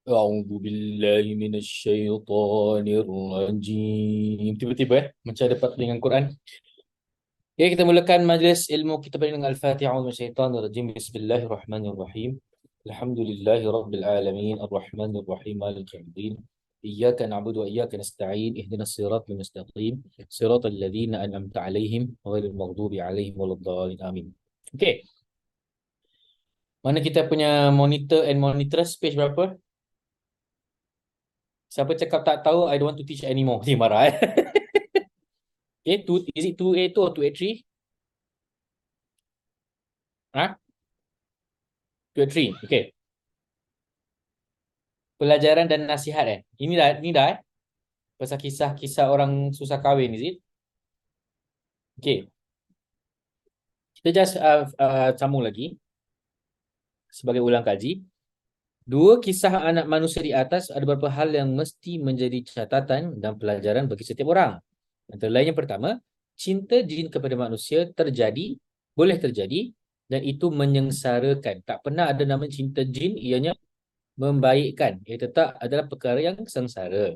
A'udzu billahi minasyaitonir rajim. Tiba-tiba macam dapat dengan Quran. Okay, kita mulakan majlis ilmu kita dengan Al-Fatihah wa syaitanir rajim. Bismillahirrahmanirrahim. Alhamdulillahi rabbil alamin arrahmanir rahim maliki yaumiddin. Iyyaka na'budu wa iyyaka nasta'in ihdinas siratal mustaqim siratal ladzina an'amta 'alaihim ghairil maghdubi 'alaihim waladdallin amin. Okey, mana kita punya monitor and monitress page berapa? Siapa cakap tak tahu, I don't want to teach anymore. Dia marah eh. Okay, is it 2A2 or 2A3? Ha? 2A3. Okay. Pelajaran dan nasihat eh. Ini dah eh. Pasal kisah-kisah orang susah kahwin, is it? Okay. Kita just sambung lagi sebagai ulang kaji. Dua kisah anak manusia di atas ada beberapa hal yang mesti menjadi catatan dan pelajaran bagi setiap orang. Antara lain yang pertama, cinta jin kepada manusia boleh terjadi dan itu menyengsarakan. Tak pernah ada nama cinta jin, ianya membaikkan. Ia tetap adalah perkara yang sengsara.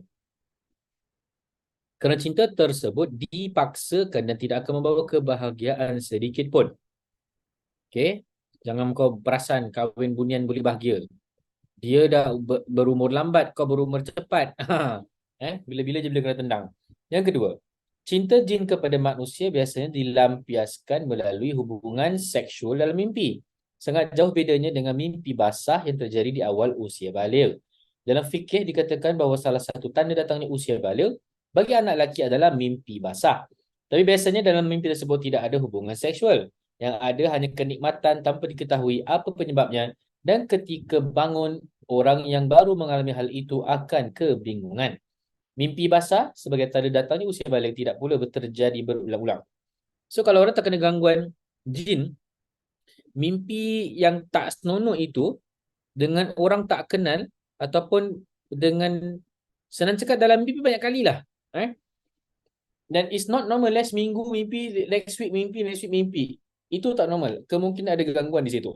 Kerana cinta tersebut dipaksakan dan tidak akan membawa kebahagiaan sedikit pun. Okey? Jangan kau perasan kahwin bunian boleh bahagia. Dia dah berumur lambat, kau berumur cepat. Bila-bila je bila kena tendang. Yang kedua, cinta jin kepada manusia biasanya dilampiaskan melalui hubungan seksual dalam mimpi. Sangat jauh bedanya dengan mimpi basah yang terjadi di awal usia baligh. Dalam fikih dikatakan bahawa salah satu tanda datangnya usia baligh bagi anak lelaki adalah mimpi basah. Tapi biasanya dalam mimpi tersebut tidak ada hubungan seksual. Yang ada hanya kenikmatan tanpa diketahui apa penyebabnya, dan ketika bangun, orang yang baru mengalami hal itu akan kebingungan. Mimpi basah sebagai tanda datangnya usia balik tidak pula terjadi berulang-ulang. So kalau orang terkena gangguan jin, mimpi yang tak senonoh itu dengan orang tak kenal ataupun dengan, senang cakap, dalam mimpi banyak kali lah. Dan it's not normal. Last minggu mimpi, next week mimpi. Itu tak normal. Kemungkinan ada gangguan di situ.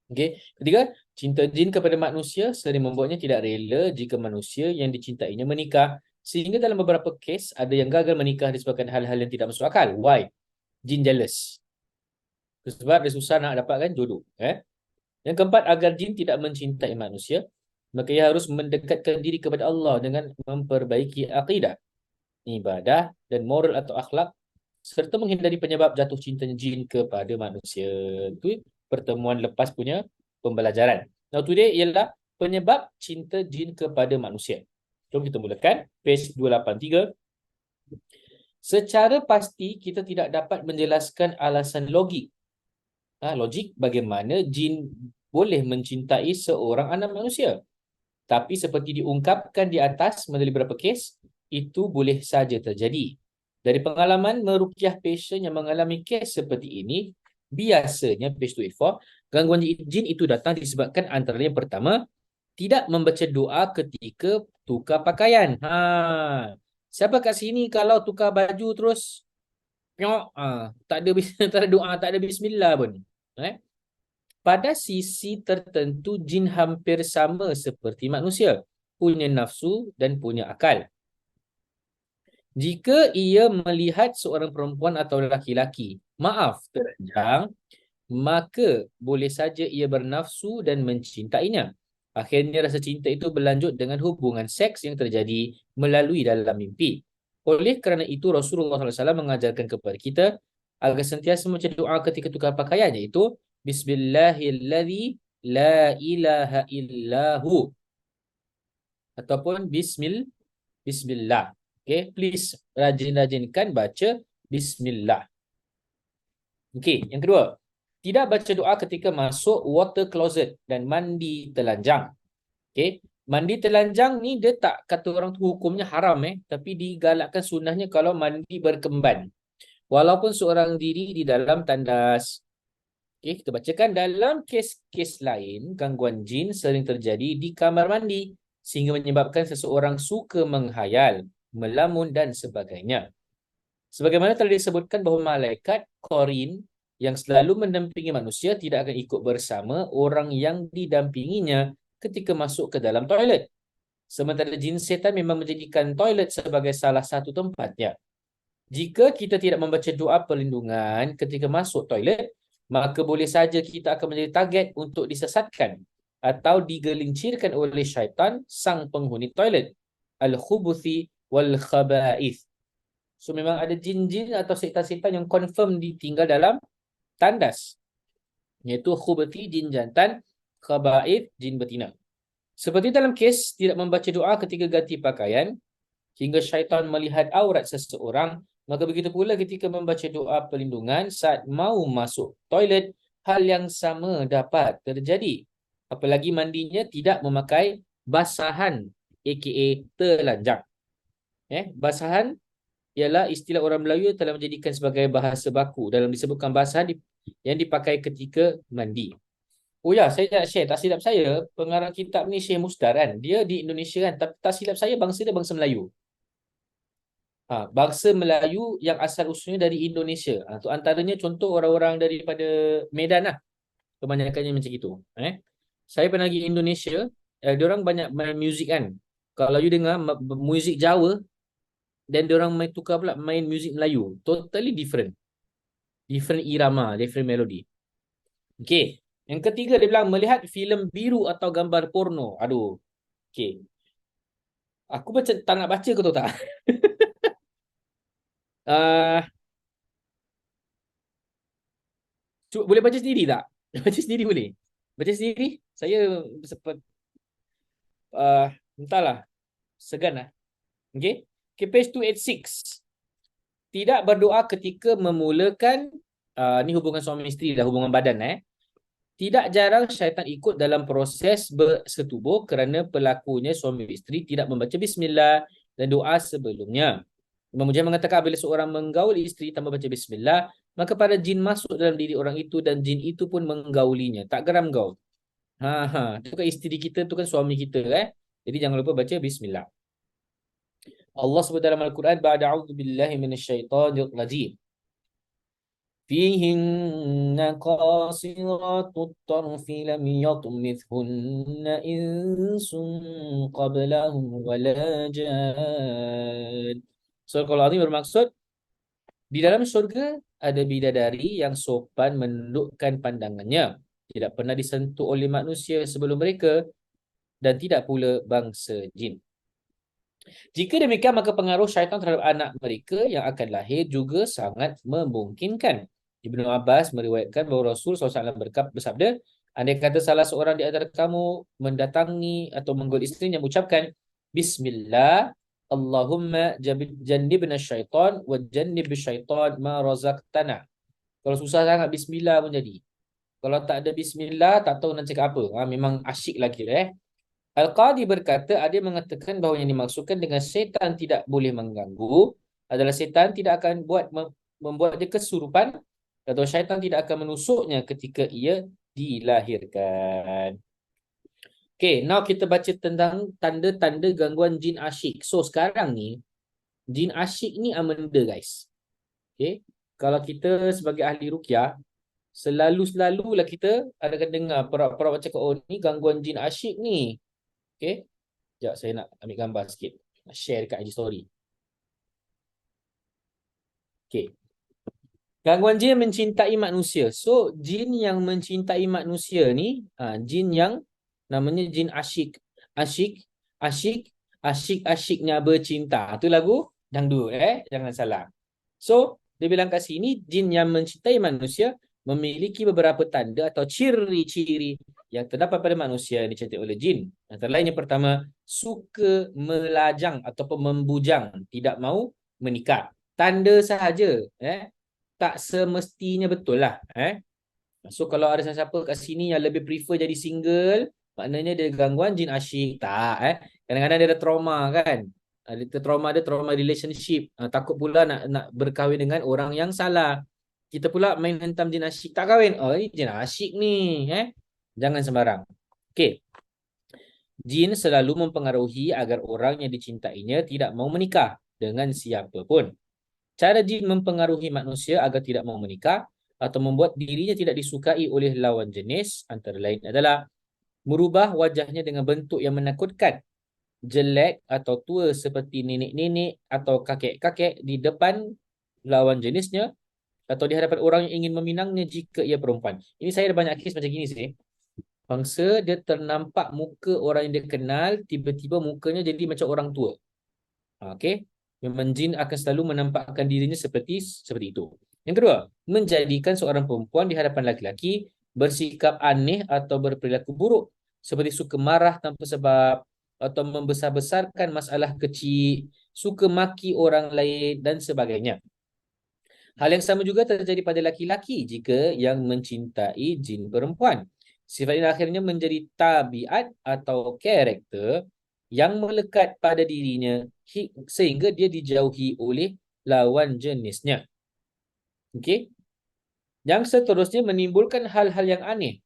Okay. Ketiga, cinta jin kepada manusia sering membuatnya tidak rela jika manusia yang dicintainya menikah. Sehingga dalam beberapa kes, ada yang gagal menikah disebabkan hal-hal yang tidak masuk akal. Why? Jin jealous. Sebab dia susah nak dapatkan jodoh. Yang keempat, agar jin tidak mencintai manusia, maka ia harus mendekatkan diri kepada Allah dengan memperbaiki akidah, ibadah dan moral atau akhlak, serta menghindari penyebab jatuh cintanya jin kepada manusia. Itu pertemuan lepas punya pembelajaran. Now today ialah penyebab cinta jin kepada manusia. Jom kita mulakan page 283. Secara pasti kita tidak dapat menjelaskan alasan logik bagaimana jin boleh mencintai seorang anak manusia. Tapi seperti diungkapkan di atas melalui beberapa kes, itu boleh saja terjadi. Dari pengalaman meruqyah pasien yang mengalami kes seperti ini, biasanya page 284, gangguan jin itu datang disebabkan antara yang pertama, tidak membaca doa ketika tukar pakaian. Siapa kat sini kalau tukar baju terus tak ada tak ada doa, tak ada bismillah pun. Pada sisi tertentu, jin hampir sama seperti manusia, punya nafsu dan punya akal. Jika ia melihat seorang perempuan atau lelaki, telanjang, maka boleh saja ia bernafsu dan mencintainya. Akhirnya rasa cinta itu berlanjut dengan hubungan seks yang terjadi melalui dalam mimpi. Oleh kerana itu Rasulullah SAW mengajarkan kepada kita agar sentiasa membaca doa ketika tukar pakaian, iaitu Bismillahilladzi la ilaha illahu, ataupun Bismillah. Okay, please rajin-rajinkan baca Bismillah. Okay, yang kedua, tidak baca doa ketika masuk water closet dan mandi telanjang. Okay, mandi telanjang ni dia tak kata orang tu hukumnya haram tapi digalakkan sunnahnya kalau mandi berkemban. Walaupun seorang diri di dalam tandas. Okay, kita bacakan, dalam kes-kes lain, gangguan jin sering terjadi di kamar mandi sehingga menyebabkan seseorang suka menghayal, melamun dan sebagainya. Sebagaimana telah disebutkan bahawa malaikat Qarin yang selalu mendampingi manusia tidak akan ikut bersama orang yang didampinginya ketika masuk ke dalam toilet. Sementara jin setan memang menjadikan toilet sebagai salah satu tempatnya. Jika kita tidak membaca doa perlindungan ketika masuk toilet, maka boleh saja kita akan menjadi target untuk disesatkan atau digelincirkan oleh syaitan sang penghuni toilet. Al-khubuthi wal-khaba'ith. So memang ada jin-jin atau setan-setan yang confirm ditinggal dalam tandas. Iaitu khubuthi, jin jantan, khaba'ith, jin betina. Seperti dalam kes tidak membaca doa ketika ganti pakaian, hingga syaitan melihat aurat seseorang, maka begitu pula ketika membaca doa perlindungan saat mau masuk toilet, hal yang sama dapat terjadi. Apalagi mandinya tidak memakai basahan, aka telanjang. Basahan ialah istilah orang Melayu telah menjadikan sebagai bahasa baku dalam disebutkan basahan yang dipakai ketika mandi. Oh ya, saya nak share. Tak silap saya, pengarang kitab ni Syekh Musdar kan. Dia di Indonesia kan. Tapi tak silap saya, bangsa dia bangsa Melayu. Bangsa Melayu yang asal usulnya dari Indonesia. Tu antaranya contoh orang-orang daripada Medan lah. Kebanyakannya macam itu. Saya pernah pergi Indonesia. Diorang banyak main muzik kan. Kalau you dengar muzik Jawa, dan diorang main tukar pula main muzik Melayu. Totally different. Different irama, different melody. Okay. Yang ketiga dia bilang melihat filem biru atau gambar porno. Aduh. Okay. Aku baca, tak nak baca ke tahu tak? uh, Boleh baca sendiri tak? Baca sendiri boleh? Baca sendiri? Saya sempat entahlah. Segan lah. Okay. Okay, page 286. Tidak berdoa ketika memulakan ni hubungan suami isteri dah, hubungan badan. Tidak jarang syaitan ikut dalam proses bersetubuh kerana pelakunya suami isteri tidak membaca bismillah dan doa sebelumnya. Imam Mujahid mengatakan apabila seorang menggaul isteri tanpa baca bismillah, maka para jin masuk dalam diri orang itu dan jin itu pun menggaulinya. Tak geram gaul. Itu kan isteri kita, tu kan suami kita. Jadi jangan lupa baca bismillah. Allah sebut dalam Al-Quran, ba'da a'udzu billahi minasyaitonir rajim. فيهن قاصرات الطرف لم يطمثهن إنس قبلهم ولا جان. Surah Al-Azim bermaksud di dalam syurga ada bidadari yang sopan menundukkan pandangannya, tidak pernah disentuh oleh manusia sebelum mereka dan tidak pula bangsa jin. Jika demikian, maka pengaruh syaitan terhadap anak mereka yang akan lahir juga sangat memungkinkan. Ibnu Abbas meriwayatkan bahawa Rasul SAW bersabda, andai kata salah seorang di antara kamu mendatangi atau menggoda isterinya mengucapkan Bismillah, Allahumma jannibna syaitan wa jannib syaitan ma razaqtana. Kalau susah sangat Bismillah pun jadi. Kalau tak ada Bismillah, tak tahu nak cakap apa. Memang asyik lagi. Al-Qadi berkata, ada yang mengatakan bahawa yang dimaksudkan dengan setan tidak boleh mengganggu adalah setan tidak akan membuat dia kesurupan atau syaitan tidak akan menusuknya ketika ia dilahirkan. Okay, now kita baca tentang tanda-tanda gangguan jin asyik. So, sekarang ni, jin asyik ni amenda, guys. Okay, kalau kita sebagai ahli ruqyah, selalu-selalulah kita akan dengar perak-perak cakap, oh ni gangguan jin asyik ni. Okay, sekejap saya nak ambil gambar sikit. Nak share dekat IG story. Okay. Gangguan jin mencintai manusia. So, jin yang mencintai manusia ni, jin yang namanya jin asyik. Asyik-asyiknya bercinta. Itu lagu dangdut, jangan salah. So, dia bilang kat sini, jin yang mencintai manusia memiliki beberapa tanda atau ciri-ciri yang terdapat pada manusia yang dicintai oleh jin. Antara lain yang pertama, suka melajang ataupun membujang, tidak mau menikah. Tanda sahaja, tak semestinya betul lah. So kalau ada siapa kat sini yang lebih prefer jadi single, maknanya dia gangguan jin asyik. Tak. Kadang-kadang dia ada trauma kan. Dia trauma relationship. Takut pula nak berkahwin dengan orang yang salah. Kita pula main hentam jin asyik, tak kahwin. Oh, ini jin asyik ni. Jangan sembarang. Okay. Jin selalu mempengaruhi agar orang yang dicintainya tidak mau menikah dengan siapa pun. Cara jin mempengaruhi manusia agar tidak mau menikah atau membuat dirinya tidak disukai oleh lawan jenis antara lain adalah merubah wajahnya dengan bentuk yang menakutkan, jelek atau tua seperti nenek-nenek atau kakek-kakek di depan lawan jenisnya atau di hadapan orang yang ingin meminangnya jika ia perempuan. Ini saya ada banyak kes macam gini sih. Bangsa dia ternampak muka orang yang dia kenal, tiba-tiba mukanya jadi macam orang tua. Okey. Memang jin akan selalu menampakkan dirinya seperti itu. Yang kedua, menjadikan seorang perempuan di hadapan laki-laki bersikap aneh atau berperilaku buruk seperti suka marah tanpa sebab atau membesar-besarkan masalah kecil, suka maki orang lain dan sebagainya. Hal yang sama juga terjadi pada laki-laki jika yang mencintai jin perempuan. Sifat ini akhirnya menjadi tabiat atau karakter yang melekat pada dirinya sehingga dia dijauhi oleh lawan jenisnya. Okey. Yang seterusnya menimbulkan hal-hal yang aneh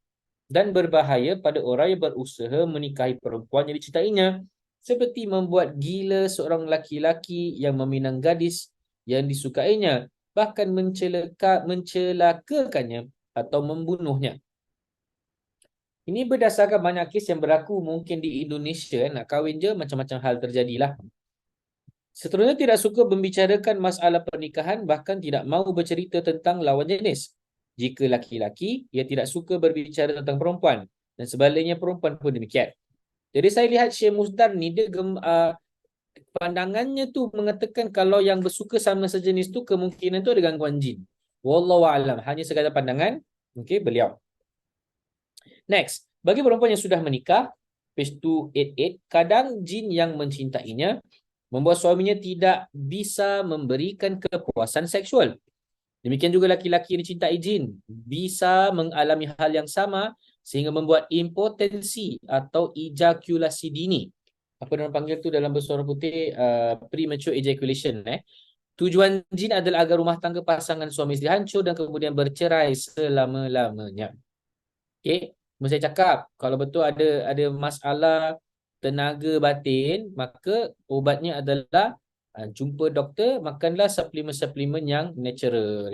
dan berbahaya pada orang yang berusaha menikahi perempuan yang dicintainya, seperti membuat gila seorang laki-laki yang meminang gadis yang disukainya, bahkan mencelakakannya atau membunuhnya. Ini berdasarkan banyak kes yang berlaku mungkin di Indonesia, nak kahwin je macam-macam hal terjadilah. Seterusnya tidak suka membicarakan masalah pernikahan, bahkan tidak mahu bercerita tentang lawan jenis. Jika laki-laki, ia tidak suka berbicara tentang perempuan. Dan sebaliknya perempuan pun demikian. Jadi saya lihat Syekh Musdar ni, dia pandangannya tu mengatakan kalau yang bersuka sama sejenis tu kemungkinan tu ada gangguan jin. Wallahu a'lam. Hanya sekadar pandangan beliau. Next, bagi perempuan yang sudah menikah, page 288, kadang jin yang mencintainya membuat suaminya tidak bisa memberikan kepuasan seksual. Demikian juga laki-laki yang dicintai jin bisa mengalami hal yang sama sehingga membuat impotensi atau ejakulasi dini. Apa orang panggil tu dalam bahasa orang putih, premature ejaculation. Tujuan jin adalah agar rumah tangga pasangan suami isteri hancur dan kemudian bercerai selama-lamanya. Okey, saya cakap kalau betul ada masalah tenaga batin, maka ubatnya adalah jumpa doktor, makanlah suplemen-suplemen yang natural.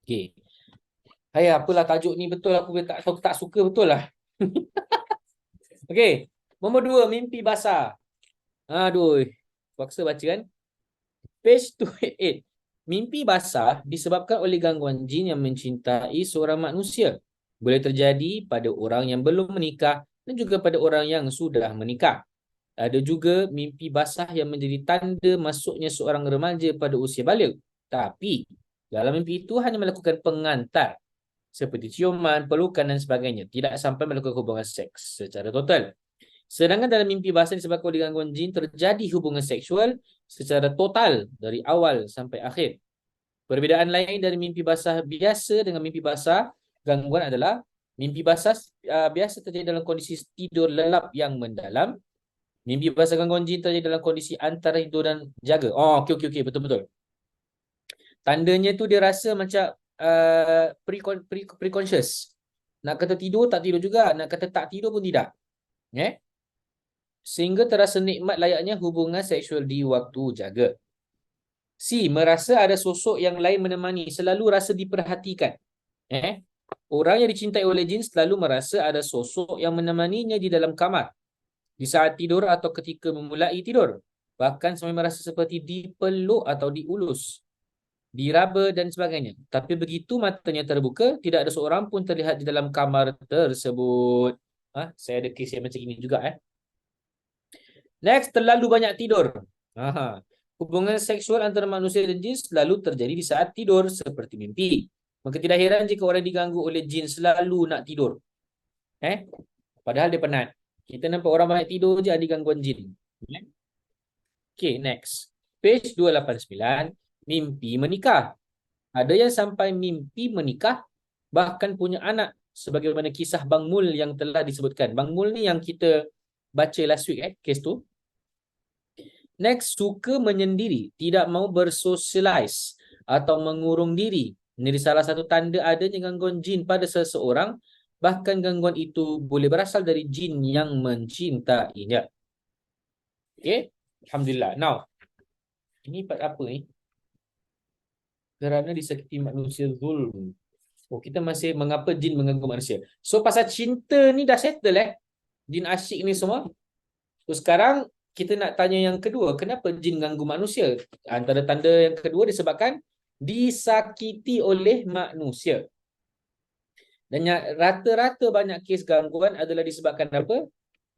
Okey. Hai, apalah tajuk ni betul aku tak suka betul lah. Okey. Nombor 2, mimpi basah. Aduh, paksa baca kan. Page 288. Mimpi basah disebabkan oleh gangguan jin yang mencintai seorang manusia. Boleh terjadi pada orang yang belum menikah dan juga pada orang yang sudah menikah. Ada juga mimpi basah yang menjadi tanda masuknya seorang remaja pada usia balik. Tapi dalam mimpi itu hanya melakukan pengantar seperti ciuman, pelukan dan sebagainya. Tidak sampai melakukan hubungan seks secara total. Sedangkan dalam mimpi basah disebabkan oleh gangguan jin terjadi hubungan seksual secara total dari awal sampai akhir. Perbezaan lain dari mimpi basah biasa dengan mimpi basah gangguan adalah mimpi basah biasa terjadi dalam kondisi tidur lelap yang mendalam. Mimpi basah gangguan jin terjadi dalam kondisi antara tidur dan jaga. Oh, okey, betul-betul. Tandanya tu dia rasa macam pre-conscious. Nak kata tidur, tak tidur juga. Nak kata tak tidur pun tidak. Sehingga terasa nikmat layaknya hubungan seksual di waktu jaga. C. Merasa ada sosok yang lain menemani, selalu rasa diperhatikan. Orang yang dicintai oleh jin selalu merasa ada sosok yang menemaninya di dalam kamar, di saat tidur atau ketika memulai tidur. Bahkan sampai merasa seperti dipeluk atau diulus, diraba dan sebagainya. Tapi begitu matanya terbuka, tidak ada seorang pun terlihat di dalam kamar tersebut. Saya ada kes yang macam ini juga. Next, terlalu banyak tidur. Hubungan seksual antara manusia dan jin selalu terjadi di saat tidur seperti mimpi. Maka tidak heran jika orang diganggu oleh jin selalu nak tidur. Padahal dia penat. Kita nampak orang banyak tidur je ada gangguan jin. Okay, next. Page 289, mimpi menikah. Ada yang sampai mimpi menikah, bahkan punya anak, sebagaimana kisah Bang Mul yang telah disebutkan. Bang Mul ni yang kita baca last week, kes tu. Next, suka menyendiri, tidak mau bersosialize atau mengurung diri. Ini salah satu tanda adanya gangguan jin pada seseorang, bahkan gangguan itu boleh berasal dari jin yang mencintainya. Okay, Alhamdulillah. Now, ini part apa ni? Kerana disakiti manusia zulm. Oh, kita masih mengapa jin mengganggu manusia. So, pasal cinta ni dah settle jin asyik ni semua. So, sekarang kita nak tanya yang kedua. Kenapa jin ganggu manusia? Antara tanda yang kedua disebabkan disakiti oleh manusia. Dan rata-rata banyak kes gangguan adalah disebabkan apa?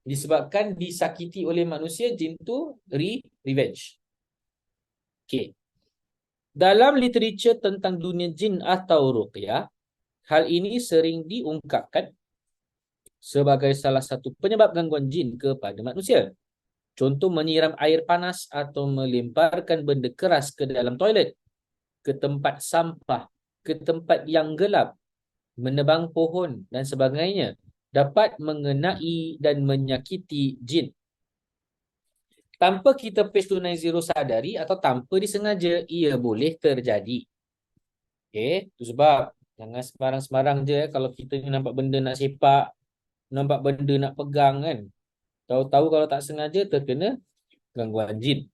Disebabkan disakiti oleh manusia, jin tu revenge. Okay. Dalam literature tentang dunia jin atau ruqyah, hal ini sering diungkapkan sebagai salah satu penyebab gangguan jin kepada manusia. Contoh menyiram air panas atau melemparkan benda keras ke dalam toilet, ke tempat sampah, ke tempat yang gelap, menebang pohon dan sebagainya dapat mengenai dan menyakiti jin. Tanpa kita page 290 sadari atau tanpa disengaja, ia boleh terjadi. Okay, itu sebab jangan sembarang-sembarang je kalau kita ni nampak benda nak sepak, nampak benda nak pegang kan. Tahu-tahu kalau tak sengaja terkena gangguan jin.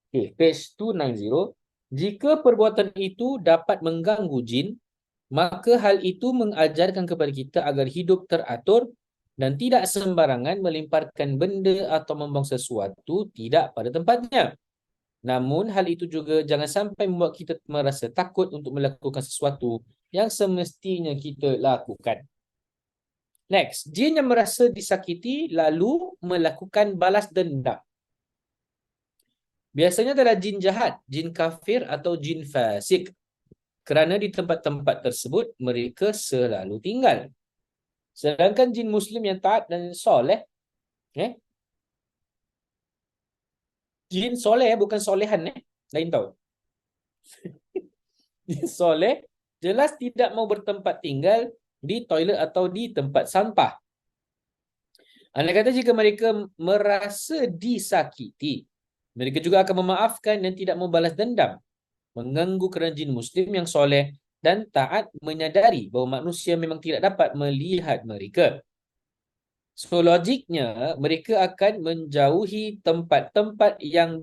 Okay, page 290. Jika perbuatan itu dapat mengganggu jin, maka hal itu mengajarkan kepada kita agar hidup teratur dan tidak sembarangan melemparkan benda atau membuang sesuatu tidak pada tempatnya. Namun, hal itu juga jangan sampai membuat kita merasa takut untuk melakukan sesuatu yang semestinya kita lakukan. Next, jin yang merasa disakiti lalu melakukan balas dendam. Biasanya adalah jin jahat, jin kafir atau jin fasik. Kerana di tempat-tempat tersebut, mereka selalu tinggal. Sedangkan jin Muslim yang taat dan soleh, jin soleh bukan solehan, lain tahu. Jin soleh jelas tidak mau bertempat tinggal di toilet atau di tempat sampah. Anda kata jika mereka merasa disakiti, mereka juga akan memaafkan dan tidak membalas dendam. Mengganggu kerana jin Muslim yang soleh dan taat menyadari bahawa manusia memang tidak dapat melihat mereka. So, logiknya mereka akan menjauhi tempat-tempat yang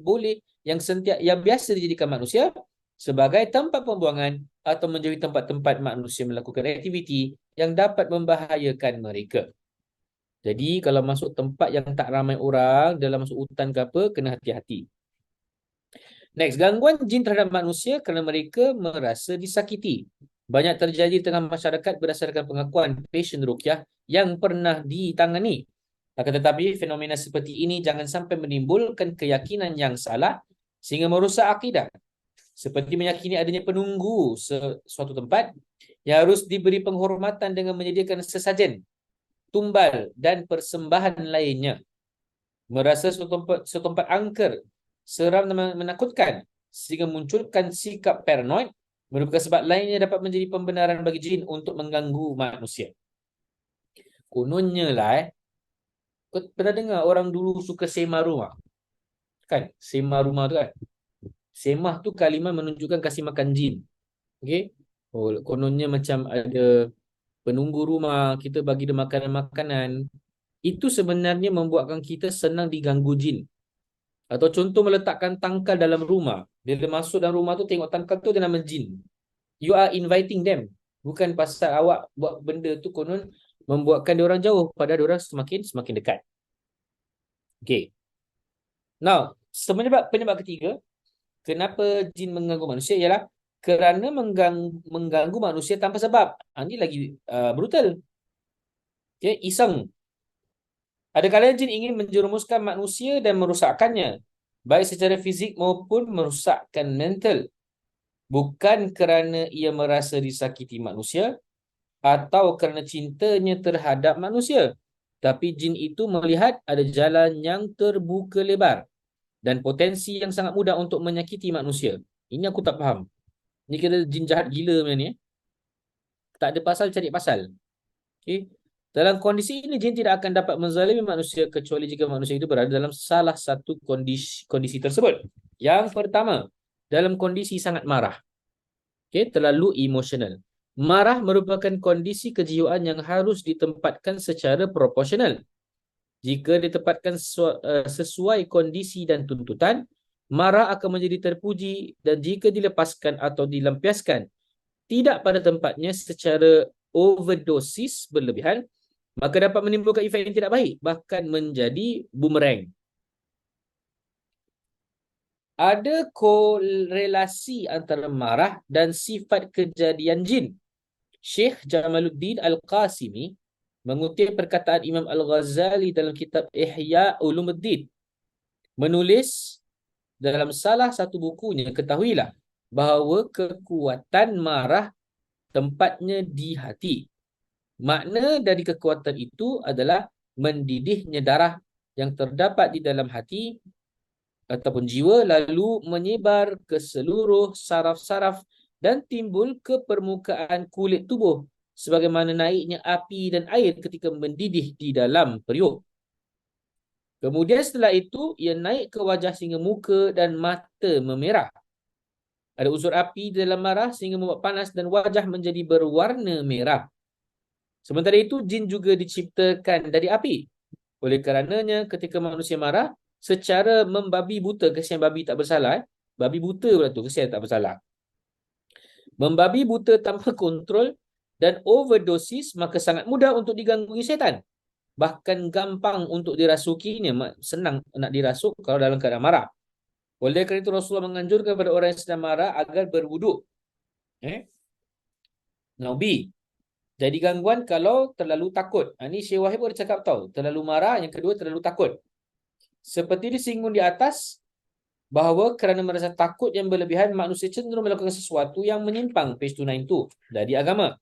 yang biasa dijadikan manusia sebagai tempat pembuangan atau menjauhi tempat-tempat manusia melakukan aktiviti yang dapat membahayakan mereka. Jadi, kalau masuk tempat yang tak ramai orang, dalam masuk hutan ke apa, kena hati-hati. Next, gangguan jin terhadap manusia kerana mereka merasa disakiti. Banyak terjadi di tengah masyarakat berdasarkan pengakuan pasien ruqyah yang pernah ditangani. Akan tetapi, fenomena seperti ini jangan sampai menimbulkan keyakinan yang salah sehingga merosak akidah. Seperti meyakini adanya penunggu suatu tempat yang harus diberi penghormatan dengan menyediakan sesajen, tumbal dan persembahan lainnya. Merasa suatu tempat angker, seram dan menakutkan sehingga munculkan sikap paranoid merupakan sebab lainnya dapat menjadi pembenaran bagi jin untuk mengganggu manusia. Kononnya lah kau pernah dengar orang dulu suka semah rumah? Kan? Semah rumah tu kan? Semah tu kalimah menunjukkan kasih makan jin. Okey? Oh, kononnya macam ada penunggu rumah, kita bagi dia makanan-makanan. Itu sebenarnya membuatkan kita senang diganggu jin. Atau contoh meletakkan tangkal dalam rumah. Bila masuk dalam rumah tu tengok tangkal tu dia nama jin. You are inviting them. Bukan pasal awak buat benda tu konon membuatkan dia orang jauh, padahal dia orang semakin dekat. Okay. Now, penyebab ketiga, kenapa jin mengganggu manusia ialah kerana mengganggu manusia tanpa sebab. Ini lagi brutal. Okay, iseng. Ada kalanya jin ingin menjerumuskan manusia dan merosakkannya, baik secara fizik maupun merosakkan mental. Bukan kerana ia merasa disakiti manusia atau kerana cintanya terhadap manusia. Tapi jin itu melihat ada jalan yang terbuka lebar dan potensi yang sangat mudah untuk menyakiti manusia. Ini aku tak faham. Ini kira jin jahat gila macam ni. Tak ada pasal cari pasal. Okay. Dalam kondisi ini, jin tidak akan dapat menzalimi manusia kecuali jika manusia itu berada dalam salah satu kondisi tersebut. Yang pertama, dalam kondisi sangat marah. Okay, terlalu emosional. Marah merupakan kondisi kejiwaan yang harus ditempatkan secara proporsional. Jika ditempatkan sesuai kondisi dan tuntutan, marah akan menjadi terpuji, dan jika dilepaskan atau dilampiaskan tidak pada tempatnya secara overdosis berlebihan, maka dapat menimbulkan efek yang tidak baik, bahkan menjadi bumerang. Ada korelasi antara marah dan sifat kejadian jin. Syekh Jamaluddin Al-Qasimi mengutip perkataan Imam Al-Ghazali dalam kitab Ihya Ulumuddin. Menulis dalam salah satu bukunya, ketahuilah bahawa kekuatan marah tempatnya di hati. Makna dari kekuatan itu adalah mendidihnya darah yang terdapat di dalam hati ataupun jiwa lalu menyebar ke seluruh saraf-saraf dan timbul ke permukaan kulit tubuh sebagaimana naiknya api dan air ketika mendidih di dalam periuk. Kemudian setelah itu ia naik ke wajah sehingga muka dan mata memerah. Ada unsur api di dalam marah sehingga membuat panas dan wajah menjadi berwarna merah. Sementara itu jin juga diciptakan dari api. Oleh karenanya ketika manusia marah secara membabi buta, kesian babi tak bersalah, babi buta pula tu, kesian tak bersalah. Membabi buta tanpa kontrol dan overdosis, maka sangat mudah untuk diganggu syaitan. Bahkan gampang untuk dirasukinya, senang nak dirasuk kalau dalam keadaan marah. Oleh kerana itu Rasulullah menganjurkan kepada orang yang sedang marah agar berwuduk. Now B, jadi gangguan kalau terlalu takut. Ini Syekh Wahid pun cakap tahu, terlalu marah, yang kedua terlalu takut. Seperti disinggung di atas, bahawa kerana merasa takut yang berlebihan, manusia cenderung melakukan sesuatu yang menyimpang, page 292, dari agama.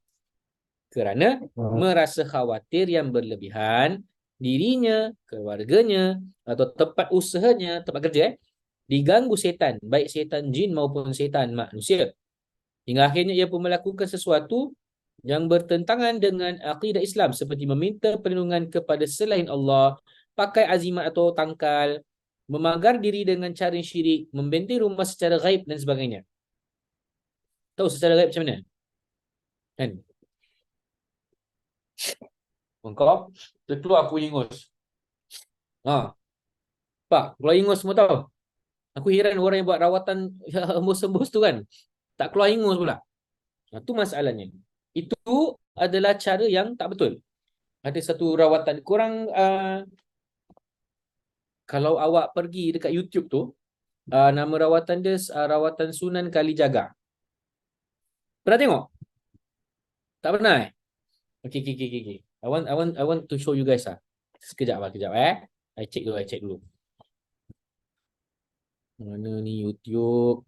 Kerana merasa khawatir yang berlebihan, dirinya, keluarganya, atau tempat usahanya, tempat kerja, diganggu setan, baik setan jin maupun setan manusia. Hingga akhirnya ia pun melakukan sesuatu yang bertentangan dengan akidah Islam, seperti meminta perlindungan kepada selain Allah, pakai azimat atau tangkal, memagar diri dengan cara syirik, membenteng rumah secara gaib dan sebagainya. Tahu secara gaib macam mana? Kan? Engkau terkeluar aku ingus. Pak, keluar ingus semua tahu. Aku heran orang yang buat rawatan hembus-hembus tu kan. Tak keluar ingus pula. Itu masalahnya. Itu adalah cara yang tak betul. Ada satu rawatan. Korang, kalau awak pergi dekat YouTube tu, nama rawatan dia rawatan Sunan Kalijaga. Pernah tengok? Tak pernah Okay, okay, okay, okay. I want to show you guys Sekejap kejap I check dulu. Mana ni YouTube?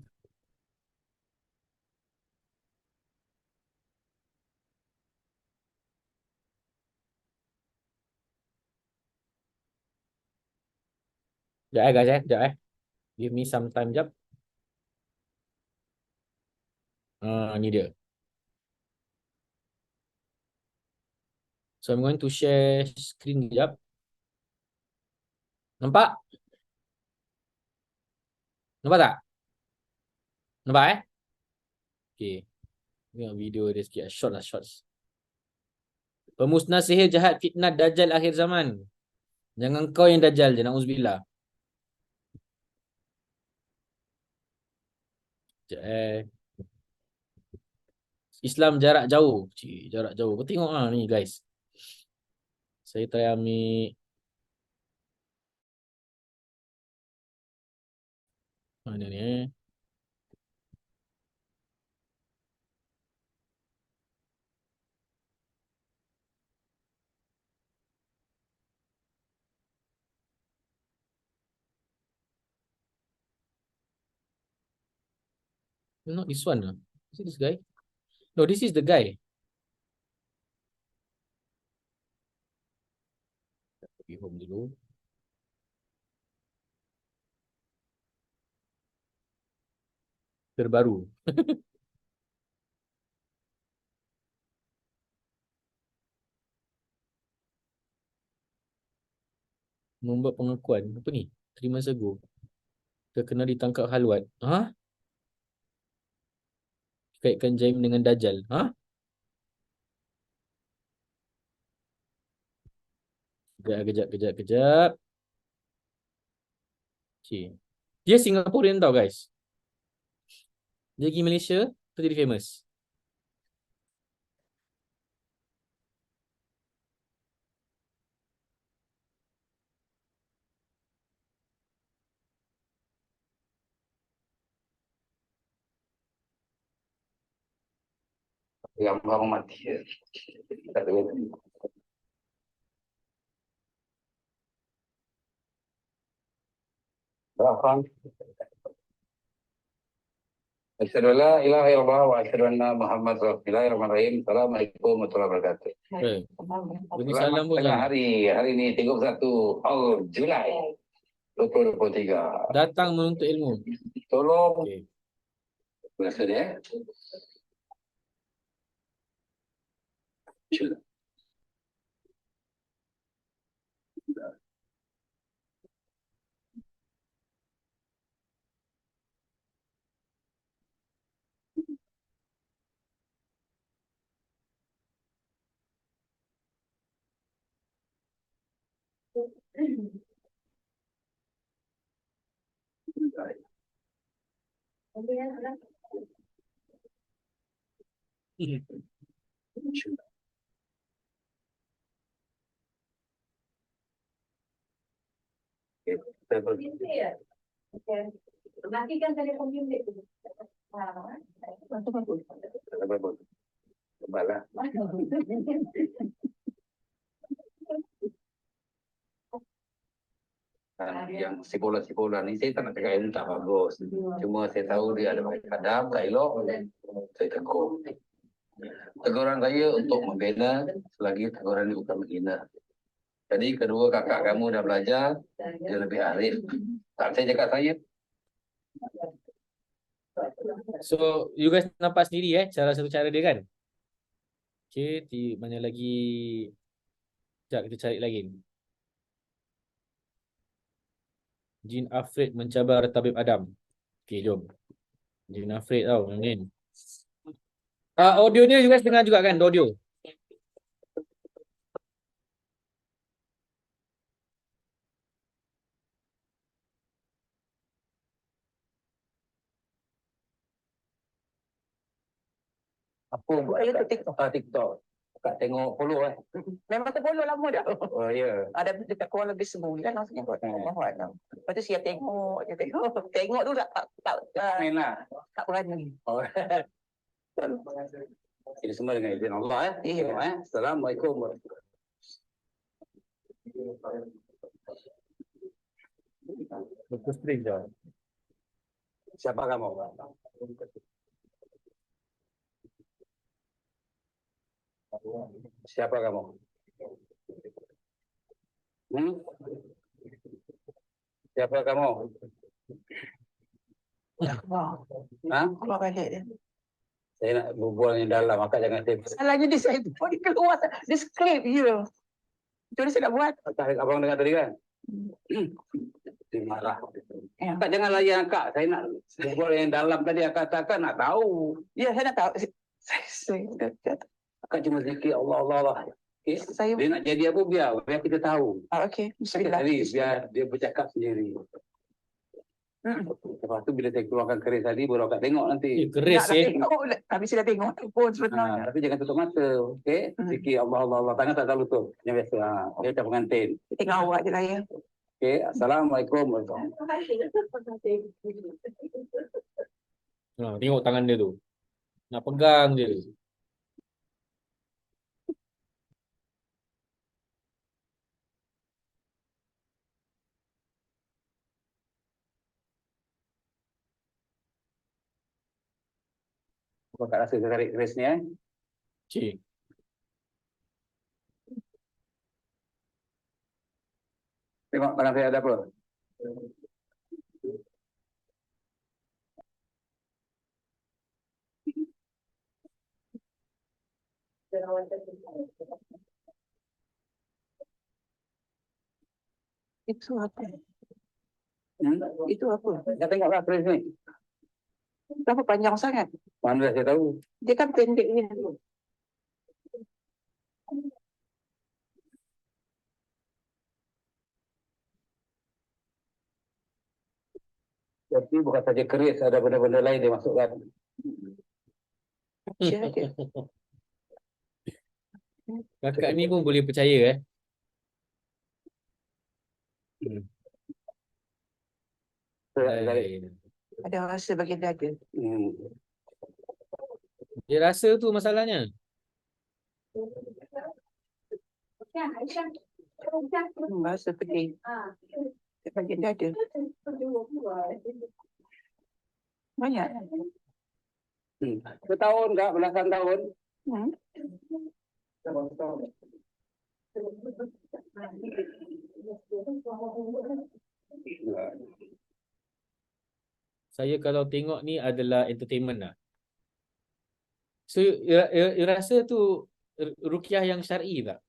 Sekejap guys sekejap Give me some time jap. Ni dia. So I'm going to share screen sekejap. Nampak? Nampak tak? Nampak Okay. Tengok video dia sikit. Shorts. Pemusnah sihir jahat fitnah dajjal akhir zaman. Jangan kau yang dajjal je. Na'udzubillah. Sekejap Islam jarak jauh. Jarak jauh. Kau tengok ni guys. Saya try ambil. Mana ni Not this one Is it this guy? No, this is the guy. Pergi home dulu. Terbaru. Membuat pengakuan. Apa ni? 3 months ago. Terkena ditangkap haluat. Kaitkan Jaim dengan Dajjal. Kejap. Okay. Dia Singaporean tau guys. Dia pergi Malaysia, tu jadi famous. Yang orang mati. Tak ada. Berapa? Asyhadu an la ilaha illallah wa asyhadu anna Muhammad rasulullah. Bismillahirrahmanirrahim. Assalamualaikum warahmatullahi wabarakatuh. Bunyi Selamat salam pun tengah sama. hari. Hari ini 31 Julai 2023. Datang menuntut ilmu. Tolong. Okey. Berasa dia. Nanti kan telefon bimbit tu. Kembalilah. Yang sipola-sipola ni saya tak nak cakap ilmu tak bagus. Cuma saya tahu dia ada pakai kadam, tak elok. Saya tegur. Teguran saya untuk membina selagi teguran ini bukan menghina. Jadi kedua kakak kamu dah belajar, dia lebih arif. Tak saya cakap saya. So, you guys nampak sendiri salah satu cara dia kan? Okay, mana lagi? Sekejap kita cari lagi. Jin Afrid mencabar Tabib Adam. Okay, jom. Jin Afrid tau, mungkin. Audio ni you guys dengar juga kan? Audio. Apa buat itu TikTok? TikTok. Kak tengok follow Memang terfollow lama dah. Oh ya. Ada dekat kurang lebih sebulan maksudnya buat buat. Lepas tu siap tengok, dia tengok. Tengok tu tak Main lah. tak berani lagi. Oh. Ini semua dengan izin Allah Iya. Assalamualaikum warahmatullahi Betul string je. Siapa kamu? Siapa kamu? Siapa kamu? Wah, Hah? keluar balik dia. Saya nak berbual yang dalam, maka jangan saya. Salahnya dia saya tu dia keluar, dia skrip je. Itu dia saya nak buat. Abang dengar tadi kan? Dia marah. Ya. Kak jangan layan kak. Saya nak berbual yang dalam tadi. Akak katakan nak tahu. Ya, saya nak tahu. Saya Akak cuma zikir Allah, Allah, Allah. Okay? saya Dia nak jadi apa biar kita tahu. okey. Bismillah. Jadi biar dia bercakap sendiri. Lepas tu bila saya keluarkan keris tadi baru akak tengok nanti. Keris Tengok, habis saya dah tengok pun sebenarnya. Tapi jangan tutup mata. Okey? Zikir Allah, Allah, Allah. Tangan tak terlalu tu. Yang biasa. Dia macam pengantin. Tengok awak je lah ya. Okey. Assalamualaikum warahmatullahi Tengok tangan dia tu. Nak pegang dia. Kau tak rasa tarik keris ni Cik. Tengok tangan saya ada apa? Itu apa? Hmm? Itu apa? Dah tengoklah keris ni. Kenapa panjang sangat? Mana saya tahu. Dia kan pendek ni. Jadi bukan saja keris, ada benda-benda lain dia masukkan. Kakak ni pun boleh percaya Tarik. Ada rasa bagian dada. Dia rasa tu masalahnya. Masa pergi. Bagian dada. Banyak. Setahun tak, belasan tahun. Hmm. Saya kalau tengok ni adalah entertainment lah. So, you rasa tu ruqyah yang syar'i tak?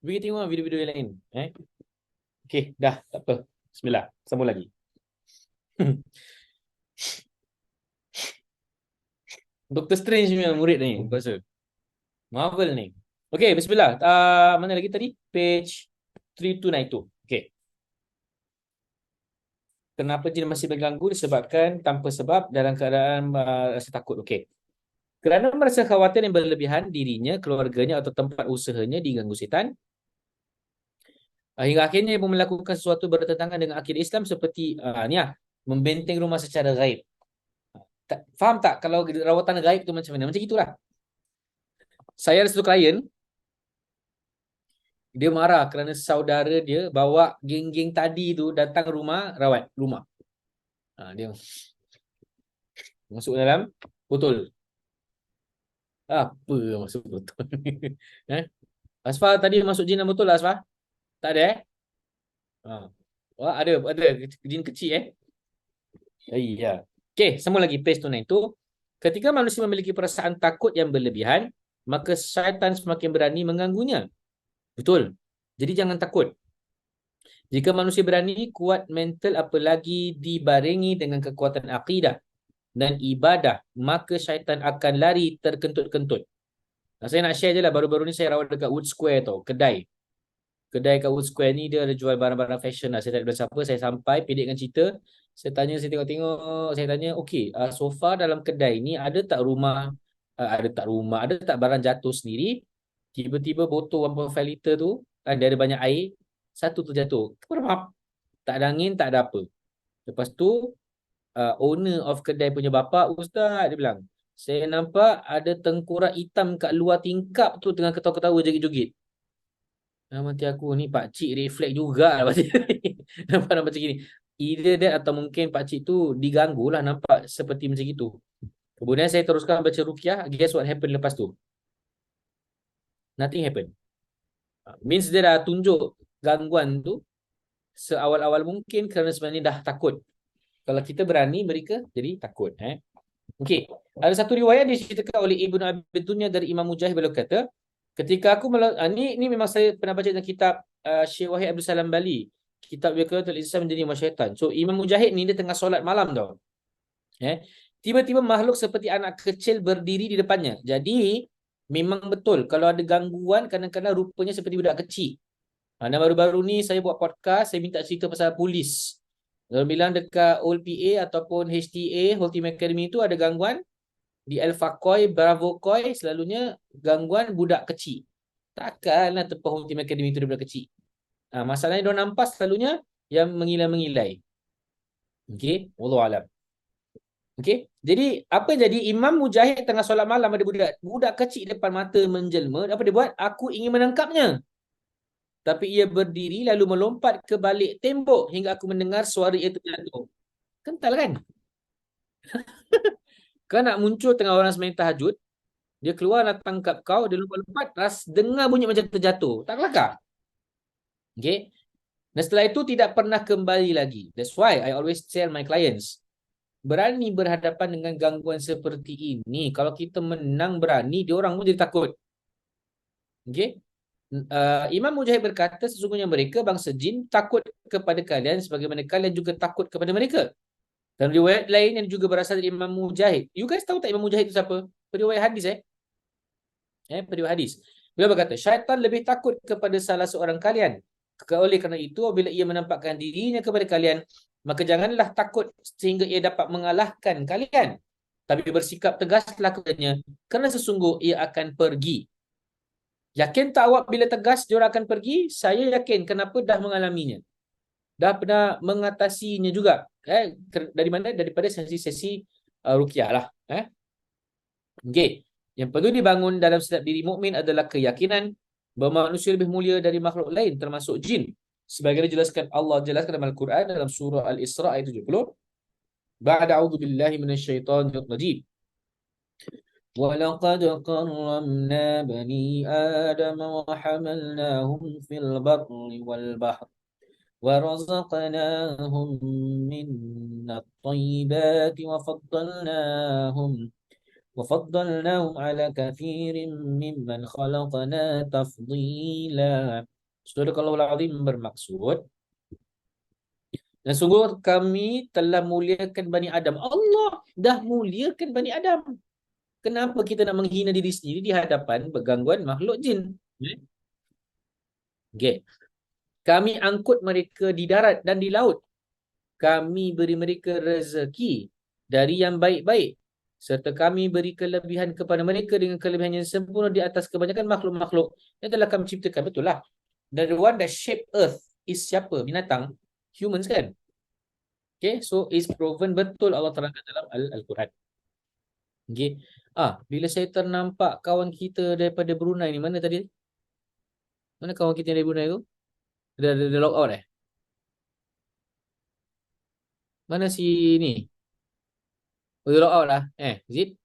Pergi tengok video-video yang lain. Okay, dah. Tak apa. Bismillah. Sambung lagi. Dr. Strange punya murid ni. Aku rasa. Marvel ni. Okay, bismillah. Mana lagi tadi? Page 3292. Okay. Kenapa jin masih berganggu? Disebabkan tanpa sebab dalam keadaan rasa takut. Okay. Kerana merasa khawatir yang berlebihan, dirinya, keluarganya atau tempat usahanya diganggu setan. Hingga akhirnya dia melakukan sesuatu bertentangan dengan akidah Islam seperti membenteng rumah secara gaib. Faham tak kalau rawatan gaib tu macam mana? Macam itulah. Saya ada satu klien, dia marah kerana saudara dia bawa geng-geng tadi tu datang rumah rawat rumah. Dia masuk dalam botol. Apa masuk botol? Asfar tadi masuk jin dalam botol lah, Asfar? Tak ada ada jin kecil Ya. Okey, sambung lagi page 29 tu. Ketika manusia memiliki perasaan takut yang berlebihan, maka syaitan semakin berani mengganggunya. Betul. Jadi jangan takut. Jika manusia berani, kuat mental apalagi dibarengi dengan kekuatan akidah dan ibadah, maka syaitan akan lari terkentut-kentut. Saya nak share je lah, baru-baru ni saya rawat dekat Wood Square tau, kedai kat Wood Square ni dia ada jual barang-barang fashion lah. Saya tak ada siapa, saya sampai pendekkan cerita, saya tengok-tengok, saya tanya, okey, so far dalam kedai ni ada tak barang jatuh sendiri? Tiba-tiba botol 1.5 liter tu, dia ada banyak air, satu terjatuh. Tak ada angin, tak ada apa. Lepas tu, owner of kedai punya bapa, Ustaz, dia bilang, saya nampak ada tengkorak hitam kat luar tingkap tu tengah ketawa-ketawa joget-joget. Mati aku ni pakcik reflect juga lah macam ni. Nampak macam gini. Either that atau mungkin pakcik tu diganggu lah, nampak seperti macam itu. Kemudian saya teruskan baca ruqyah. Guess what happened lepas tu? Nothing happened. Means dia dah tunjuk gangguan tu seawal-awal mungkin kerana sebenarnya dah takut. Kalau kita berani, mereka jadi takut. Okey. Ada satu riwayat diceritakan oleh Ibnu Abi Dunya dari Imam Mujahid, beliau kata, ketika aku ni memang saya pernah baca dalam kitab Syekh Wahid Abdul Salam Bali, kitab Wiqayatul Islam Dini wa Syaitan. So Imam Mujahid ni dia tengah solat malam tau. Tiba-tiba makhluk seperti anak kecil berdiri di depannya. Jadi memang betul kalau ada gangguan kadang-kadang rupanya seperti budak kecil. Dan baru-baru ni saya buat podcast, saya minta cerita pasal polis. Dia bilang dekat OLPA ataupun HTA, Whole Team Academy tu ada gangguan di Alpha Koi, Bravo Koi, selalunya gangguan budak kecil. Takkanlah tempat Home Team Academy itu budak kecil. Masalahnya dia nampak selalunya yang mengilai-mengilai. Okey, wallahualam. Okey, jadi apa jadi Imam Mujahid tengah solat malam ada budak kecil depan mata menjelma. Apa dia buat? Aku ingin menangkapnya. Tapi ia berdiri lalu melompat ke balik tembok hingga aku mendengar suara ia terjatuh. Kental kan? Kau nak muncul tengah orang sembahyang tahajud, dia keluar nak tangkap kau, dia lompat-lompat, dengar bunyi macam terjatuh. Tak kelakar. Okay. Dan setelah itu tidak pernah kembali lagi. That's why I always tell my clients, berani berhadapan dengan gangguan seperti ini. Kalau kita menang berani, dia orang pun jadi takut. Okay. Imam Mujahid berkata, sesungguhnya mereka bangsa jin takut kepada kalian sebagaimana kalian juga takut kepada mereka. Dan riwayat lain yang juga berasal dari Imam Mujahid. You guys tahu tak Imam Mujahid itu siapa? Periwayat hadis periwayat hadis. Beliau berkata, syaitan lebih takut kepada salah seorang kalian. Oleh kerana itu, apabila ia menampakkan dirinya kepada kalian, maka janganlah takut sehingga ia dapat mengalahkan kalian. Tapi bersikap tegaslah kepadanya, kerana sesungguh ia akan pergi. Yakin tak awak bila tegas dia akan pergi? Saya yakin. Kenapa? Dah mengalaminya. Dah pernah mengatasinya juga. Dari mana? Daripada sesi-sesi ruqyah lah. Okey. Yang perlu dibangun dalam setiap diri mukmin adalah keyakinan bahawa manusia lebih mulia dari makhluk lain termasuk jin. Sebagaimana dijelaskan Allah jelaskan dalam Al-Quran dalam surah Al-Isra ayat 70. Ba'da a'udzu billahi minasyaitonir rajim. ولقد كرمنا بني آدم وحملناهم في البر والبحر ورزقناهم من الطيبات وفضلناهم على كثير ممن خلقنا تفضيلا. Sadaqallahul Azim bermaksud, dan sungguh kami telah muliakan Bani Adam. Allah dah muliakan Bani Adam. Kenapa kita nak menghina diri sendiri di hadapan bergangguan makhluk jin? Okay. Kami angkut mereka di darat dan di laut. Kami beri mereka rezeki dari yang baik-baik. Serta kami beri kelebihan kepada mereka dengan kelebihan yang sempurna di atas kebanyakan makhluk-makhluk yang telah kami ciptakan. Betul lah. The one that shape earth is siapa? Binatang. Humans kan? Okay. So, is proven betul Allah terangkan dalam Al-Quran. Okay. Bila saya ternampak kawan kita daripada Brunei ni, mana tadi? Mana kawan kita dari Brunei tu? Dia log out Mana si ni? Dia log out lah. Zid?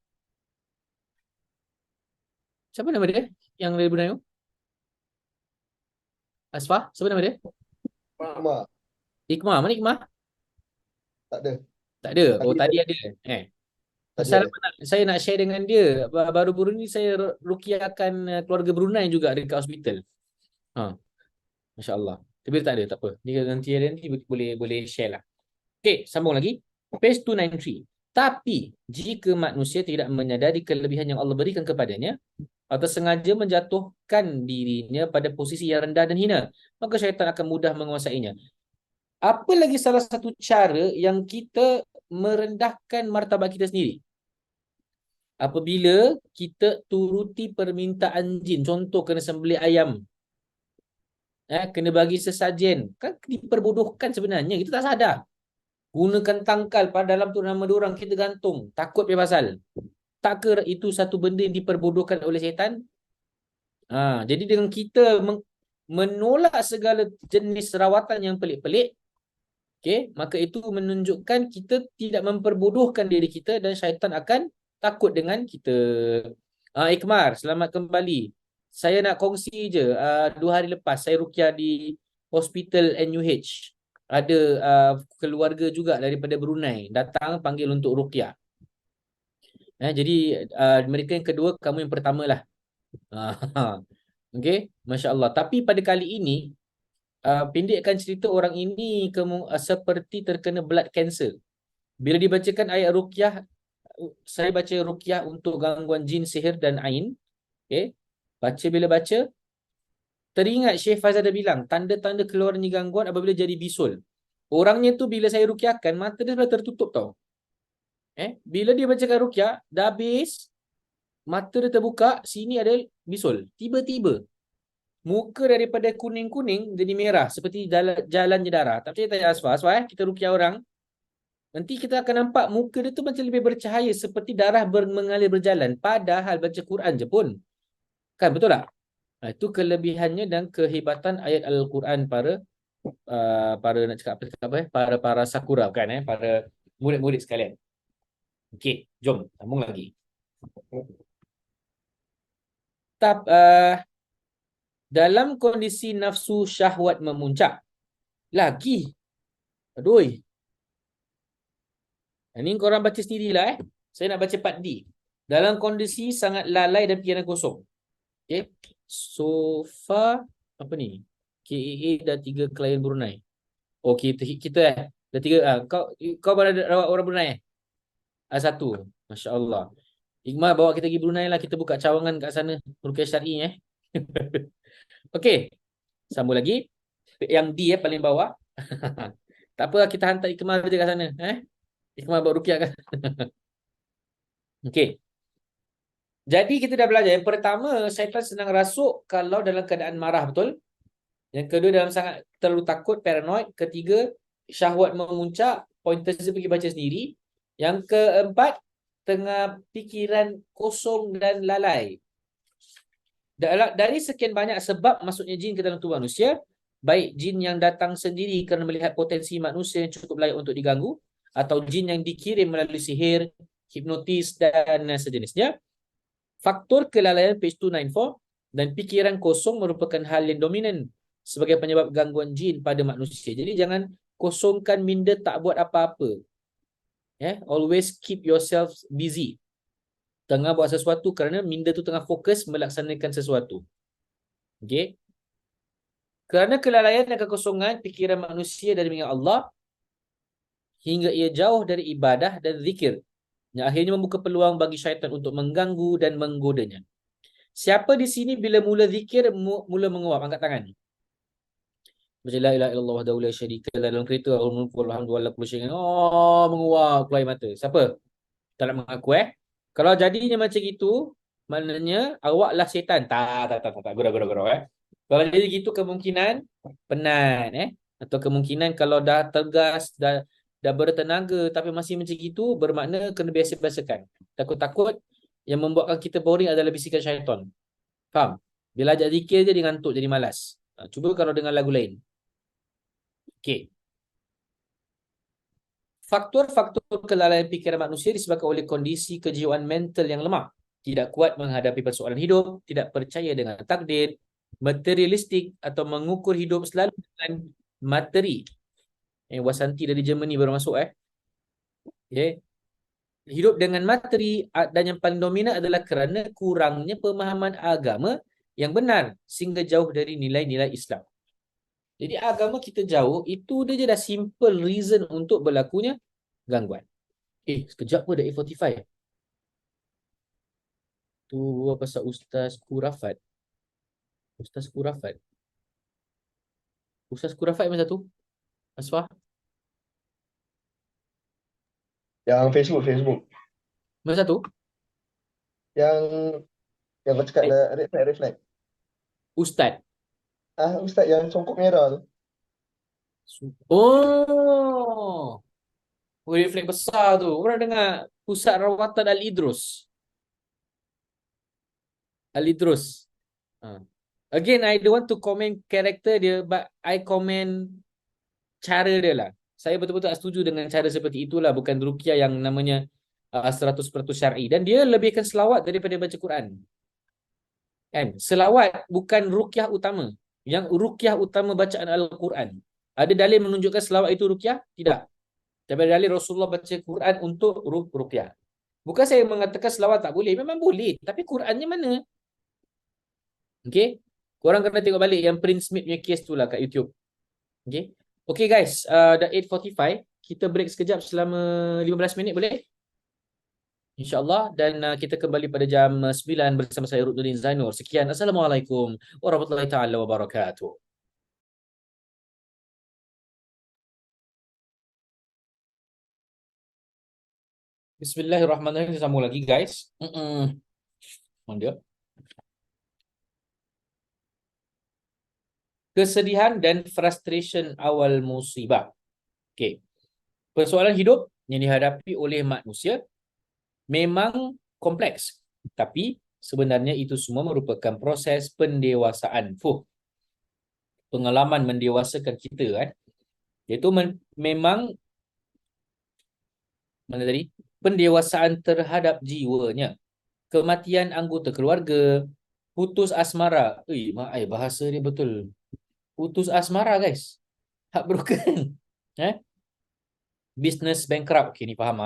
Siapa nama dia? Yang dari Brunei tu? Asfah? Siapa nama dia? Mak, Ikmah. Mana Ikmah? tak ada. Tak ada. Oh, Tadi tadi ada. Tadi Pasal ada. saya nak share dengan dia. Baru-baru ni saya rukiahkan keluarga Brunei juga dekat hospital. Masya Allah. Tapi tak ada, tak apa. Nanti boleh share lah. Okey, sambung lagi. Page 293. Tapi, jika manusia tidak menyadari kelebihan yang Allah berikan kepadanya, atau sengaja menjatuhkan dirinya pada posisi yang rendah dan hina, maka syaitan akan mudah menguasainya. Apa lagi salah satu cara yang kita merendahkan martabat kita sendiri? Apabila kita turuti permintaan jin, contoh kena sembelih ayam, kena bagi sesajen, kan diperbodohkan sebenarnya, kita tak sadar. Gunakan tangkal pada dalam tu nama diorang, kita gantung, takut dia pasal. Tak ke itu satu benda yang diperbodohkan oleh syaitan? Jadi dengan kita menolak segala jenis rawatan yang pelik-pelik, maka itu menunjukkan kita tidak memperbodohkan diri kita dan syaitan akan takut dengan kita. Ikmar, selamat kembali. Saya nak kongsi je, 2 hari lepas saya rukiah di Hospital NUH. Ada keluarga juga daripada Brunei datang panggil untuk rukiah. Jadi mereka yang kedua, kamu yang pertama lah. Okay, Masya Allah. Tapi pada kali ini, pendekkan cerita, orang ini seperti terkena blood cancer. Bila dibacakan ayat rukiah, saya baca rukiah untuk gangguan jin, sihir dan ain. Bila baca, teringat Syekh Faizal dah bilang, tanda-tanda keluarnya gangguan apabila jadi bisul. Orangnya tu bila saya rukiahkan, mata dia dah tertutup tau. Bila dia bacakan rukiah, dah habis, mata dia terbuka, sini ada bisul. Tiba-tiba, muka daripada kuning-kuning jadi merah, seperti jalannya darah. Tak percaya tanya Asfah, kita rukiah orang, nanti kita akan nampak muka dia tu macam lebih bercahaya, seperti darah mengalir berjalan. Padahal baca Quran je pun. Kan, betul tak? Itu kelebihannya dan kehebatan ayat Al-Quran para nak cakap apa? Para sakura kan, para murid-murid sekalian. Okey, jom sambung lagi. Dalam kondisi nafsu syahwat memuncak lagi. Aduh. Ini korang baca sendirilah. Saya nak baca part D. Dalam kondisi sangat lalai dan pikiran kosong. So far, apa ni? KAA dah 3 klien Brunei. Kita dah 3. Kau baru rawat orang Brunei 1. Masya Allah. Iqmah bawa kita pergi Brunei lah. Kita buka cawangan kat sana. Ruqyah Syar'i Okey. Sambung lagi. Yang D paling bawah. Tak apa, kita hantar Iqmah je kat sana. Iqmah bawa ruqyah kan. Okey. Jadi kita dah belajar. Yang pertama, syaitan senang rasuk kalau dalam keadaan marah, betul? Yang kedua, dalam sangat terlalu takut, paranoid. Ketiga, syahwat memuncak. Pointer saya pergi baca sendiri. Yang keempat, tengah pikiran kosong dan lalai. Dari sekian banyak sebab masuknya jin ke dalam tubuh manusia, baik jin yang datang sendiri kerana melihat potensi manusia yang cukup layak untuk diganggu, atau jin yang dikirim melalui sihir, hipnotis dan sejenisnya. Faktor kelalaian page 294 dan pikiran kosong merupakan hal yang dominan sebagai penyebab gangguan jin pada manusia. Jadi jangan kosongkan minda tak buat apa-apa. Always keep yourself busy. Tengah buat sesuatu kerana minda tu tengah fokus melaksanakan sesuatu. Okey. Kerana kelalaian dan kekosongan fikiran manusia dari mengingat Allah hingga ia jauh dari ibadah dan zikir, yang akhirnya membuka peluang bagi syaitan untuk mengganggu dan menggodanya. Siapa di sini bila mula zikir mula menguap? Angkat tangan. Baca la ilaha illallah wahdahu la syarika lah dalam kereta, alhamdulillah kullu syai'in. Oh, menguap keluar air mata. Siapa? Tak nak mengaku Kalau jadinya macam itu, maknanya awaklah syaitan. Tak. Gurau. Kalau jadi gitu kemungkinan penat atau kemungkinan kalau dah tegas, dah bertenaga tapi masih macam itu, bermakna kena biasa-biasakan. Takut-takut yang membuatkan kita boring adalah bisikan syaitan. Faham? Bila ajak zikir je dia ngantuk, jadi malas. Cuba kalau dengan lagu lain. Okey. Faktor-faktor kelalaian fikiran manusia disebabkan oleh kondisi kejiwaan mental yang lemah, tidak kuat menghadapi persoalan hidup, tidak percaya dengan takdir, materialistik atau mengukur hidup selalu dengan materi. Wasanti dari Germany baru masuk Okay. Hidup dengan materi, dan yang paling dominan adalah kerana kurangnya pemahaman agama yang benar sehingga jauh dari nilai-nilai Islam. Jadi agama kita jauh, itu dia je dah simple reason untuk berlakunya gangguan. Sekejap pun dah 8:45. Tu pasal Ustaz Kurafat. Ustaz Kurafat mana satu? Asfah? Yang Facebook. Mana satu? Yang kau cakap dah red flag. Ustaz. Ustaz yang songkok merah tu. Oh, refleks besar tu. Orang dengar Pusat Rawatan Al-Idrus. Again, I don't want to comment karakter dia, but I comment cara dia lah. Saya betul-betul tak setuju dengan cara seperti itulah. Bukan ruqyah yang namanya 100% syar'i. Dan dia lebihkan selawat daripada baca Quran. Kan? Selawat bukan ruqyah utama. Yang ruqyah utama bacaan Al-Quran. Ada dalil menunjukkan selawat itu ruqyah? Tidak. Tapi ada dalil Rasulullah baca Quran untuk ruqyah. Bukan saya mengatakan selawat tak boleh. Memang boleh. Tapi Qurannya mana? Okay? Korang kena tengok balik yang Prince Smith punya case tu lah kat YouTube. Okay? Okay guys, dah 8:45. Kita break sekejap selama 15 minit boleh? InsyaAllah. Dan kita kembali pada jam 9 bersama saya Ruknuddin Zainur. Sekian. Assalamualaikum warahmatullahi taala wabarakatuh. Bismillahirrahmanirrahim. Kita sambung lagi guys. Dia. Kesedihan dan frustration awal musibah. Okey. Persoalan hidup yang dihadapi oleh manusia memang kompleks. Tapi sebenarnya itu semua merupakan proses pendewasaan. Pengalaman mendewasakan kita kan. Iaitu memang pendewasaan terhadap jiwanya. Kematian anggota keluarga, putus asmara. Bahasa dia betul. Putus asmara guys. Heartbroken. Business bankrupt. Okay, ni faham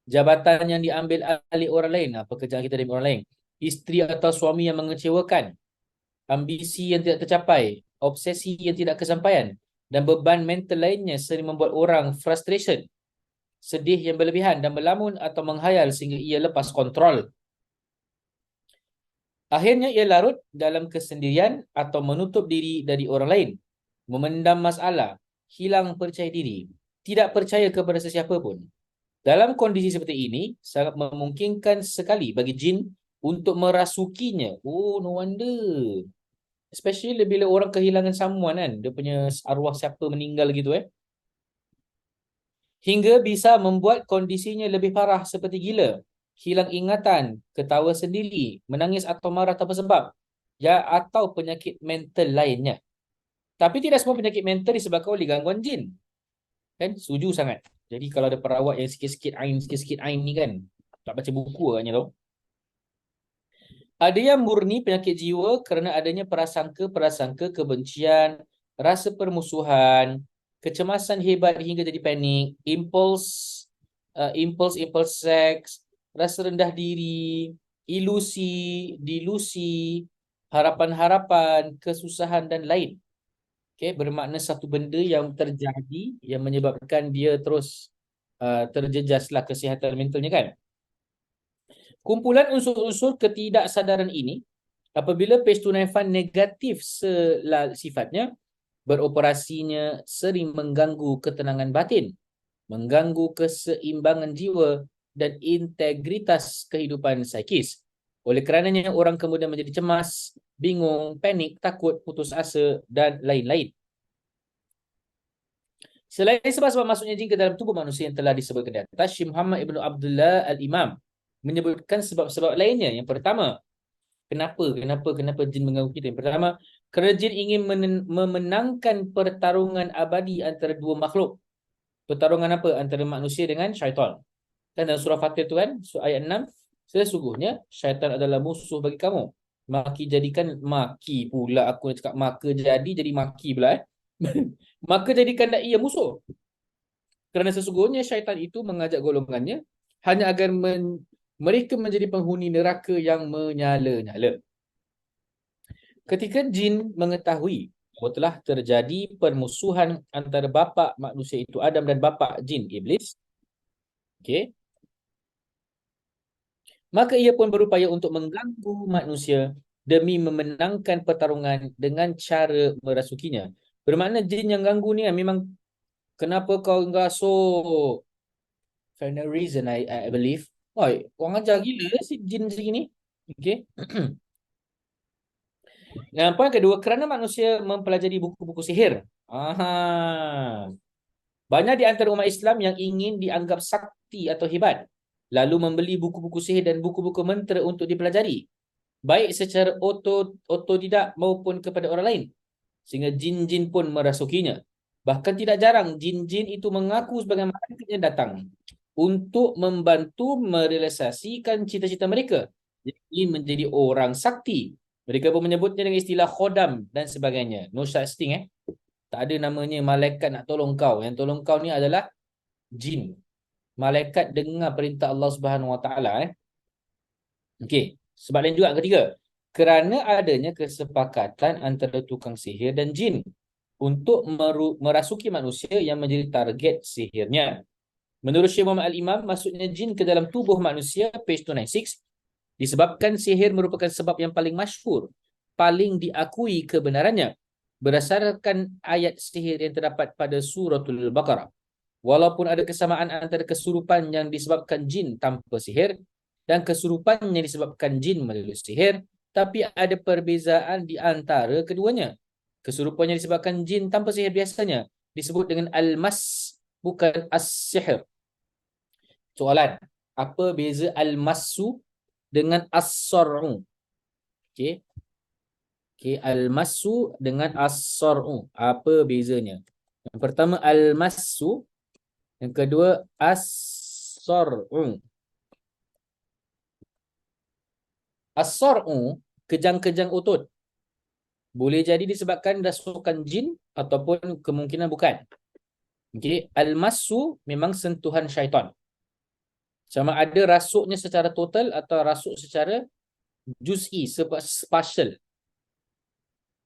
Jabatan yang diambil alih orang lain. Pekerjaan kita dari orang lain. Isteri atau suami yang mengecewakan. Ambisi yang tidak tercapai. Obsesi yang tidak kesampaian. Dan beban mental lainnya sering membuat orang frustration. Sedih yang berlebihan dan melamun atau menghayal sehingga ia lepas kontrol. Akhirnya ia larut dalam kesendirian atau menutup diri dari orang lain. Memendam masalah. Hilang percaya diri. Tidak percaya kepada sesiapa pun. Dalam kondisi seperti ini, sangat memungkinkan sekali bagi jin untuk merasukinya. Oh, no wonder. Especially bila orang kehilangan someone kan. Dia punya arwah siapa meninggal gitu Hingga bisa membuat kondisinya lebih parah seperti gila. hilang ingatan, ketawa sendiri, menangis atau marah tanpa sebab, ya atau penyakit mental lainnya. Tapi tidak semua penyakit mental disebabkan oleh gangguan jin. Kan? Setuju sangat. Jadi kalau ada perawat yang sikit-sikit ain ni kan, tak baca buku agaknya tau. Ada yang murni penyakit jiwa kerana adanya prasangka kebencian, rasa permusuhan, kecemasan hebat hingga jadi panik, impuls seks, rasa rendah diri, delusi, harapan-harapan, kesusahan dan lain. Okay, bermakna satu benda yang terjadi yang menyebabkan dia terus terjejaslah kesihatan mentalnya kan. Kumpulan unsur-unsur ketidaksedaran ini, apabila page 295 negatif sifatnya, beroperasinya sering mengganggu ketenangan batin, mengganggu keseimbangan jiwa dan integritas kehidupan psikis. Oleh kerananya orang kemudian menjadi cemas, bingung, panik, takut, putus asa dan lain-lain. Selain sebab-sebab masuknya jin ke dalam tubuh manusia yang telah disebutkan di atas, Syekh Muhammad Ibn Abdullah Al-Imam menyebutkan sebab-sebab lainnya. Yang pertama, kenapa jin mengganggu kita? Yang pertama, kerana jin ingin memenangkan pertarungan abadi antara dua makhluk. Pertarungan apa? Antara manusia dengan syaitan. Kan dalam surah Fatir tu kan, ayat 6, sesungguhnya syaitan adalah musuh bagi kamu. Maki pula aku nak cakap maka jadi maki pula maka jadikan ia musuh. Kerana sesungguhnya syaitan itu mengajak golongannya hanya agar mereka menjadi penghuni neraka yang menyala-nyala. Ketika jin mengetahui bahawa telah terjadi permusuhan antara bapa manusia itu Adam dan bapa jin iblis, okey, maka ia pun berupaya untuk mengganggu manusia demi memenangkan pertarungan dengan cara merasukinya. Bermakna jin yang ganggu ni memang kenapa kau gasuk? For no reason, I believe. Oi, orang ajar gila si jin macam ni. Okey. Yang poin kedua, kerana manusia mempelajari buku-buku sihir. Banyak di antara umat Islam yang ingin dianggap sakti atau hebat, lalu membeli buku-buku sihir dan buku-buku mentera untuk dipelajari, baik secara otodidak maupun kepada orang lain, sehingga jin-jin pun merasukinya. Bahkan tidak jarang jin-jin itu mengaku sebagai malaikat yang datang untuk membantu merealisasikan cita-cita mereka, jadi menjadi orang sakti. Mereka pun menyebutnya dengan istilah khodam dan sebagainya. No such thing. Tak ada namanya malaikat nak tolong kau. Yang tolong kau ni adalah jin. Malaikat dengar perintah Allah Subhanahu Wa Taala. Okey. Sebab lain juga ketiga. Kerana adanya kesepakatan antara tukang sihir dan jin untuk merasuki manusia yang menjadi target sihirnya. Menurut Syekh Muhammad Al-Imam, masuknya jin ke dalam tubuh manusia, page 296, disebabkan sihir merupakan sebab yang paling masyhur, paling diakui kebenarannya berdasarkan ayat sihir yang terdapat pada suratul Baqarah. Walaupun ada kesamaan antara kesurupan yang disebabkan jin tanpa sihir dan kesurupan yang disebabkan jin melalui sihir, tapi ada perbezaan di antara keduanya. Kesurupan yang disebabkan jin tanpa sihir biasanya disebut dengan al-mas, bukan as-sihr. Soalan, apa beza al-masu dengan as-sar'u? Okey. Okey, al-masu dengan as-sar'u. Apa bezanya? Yang pertama al-masu, yang kedua as-sar'u. As-sar'u, kejang-kejang otot. Boleh jadi disebabkan rasukan jin ataupun kemungkinan bukan. Okey, al-masu memang sentuhan syaitan. Sama ada rasuknya secara total atau rasuk secara juz'i, partial.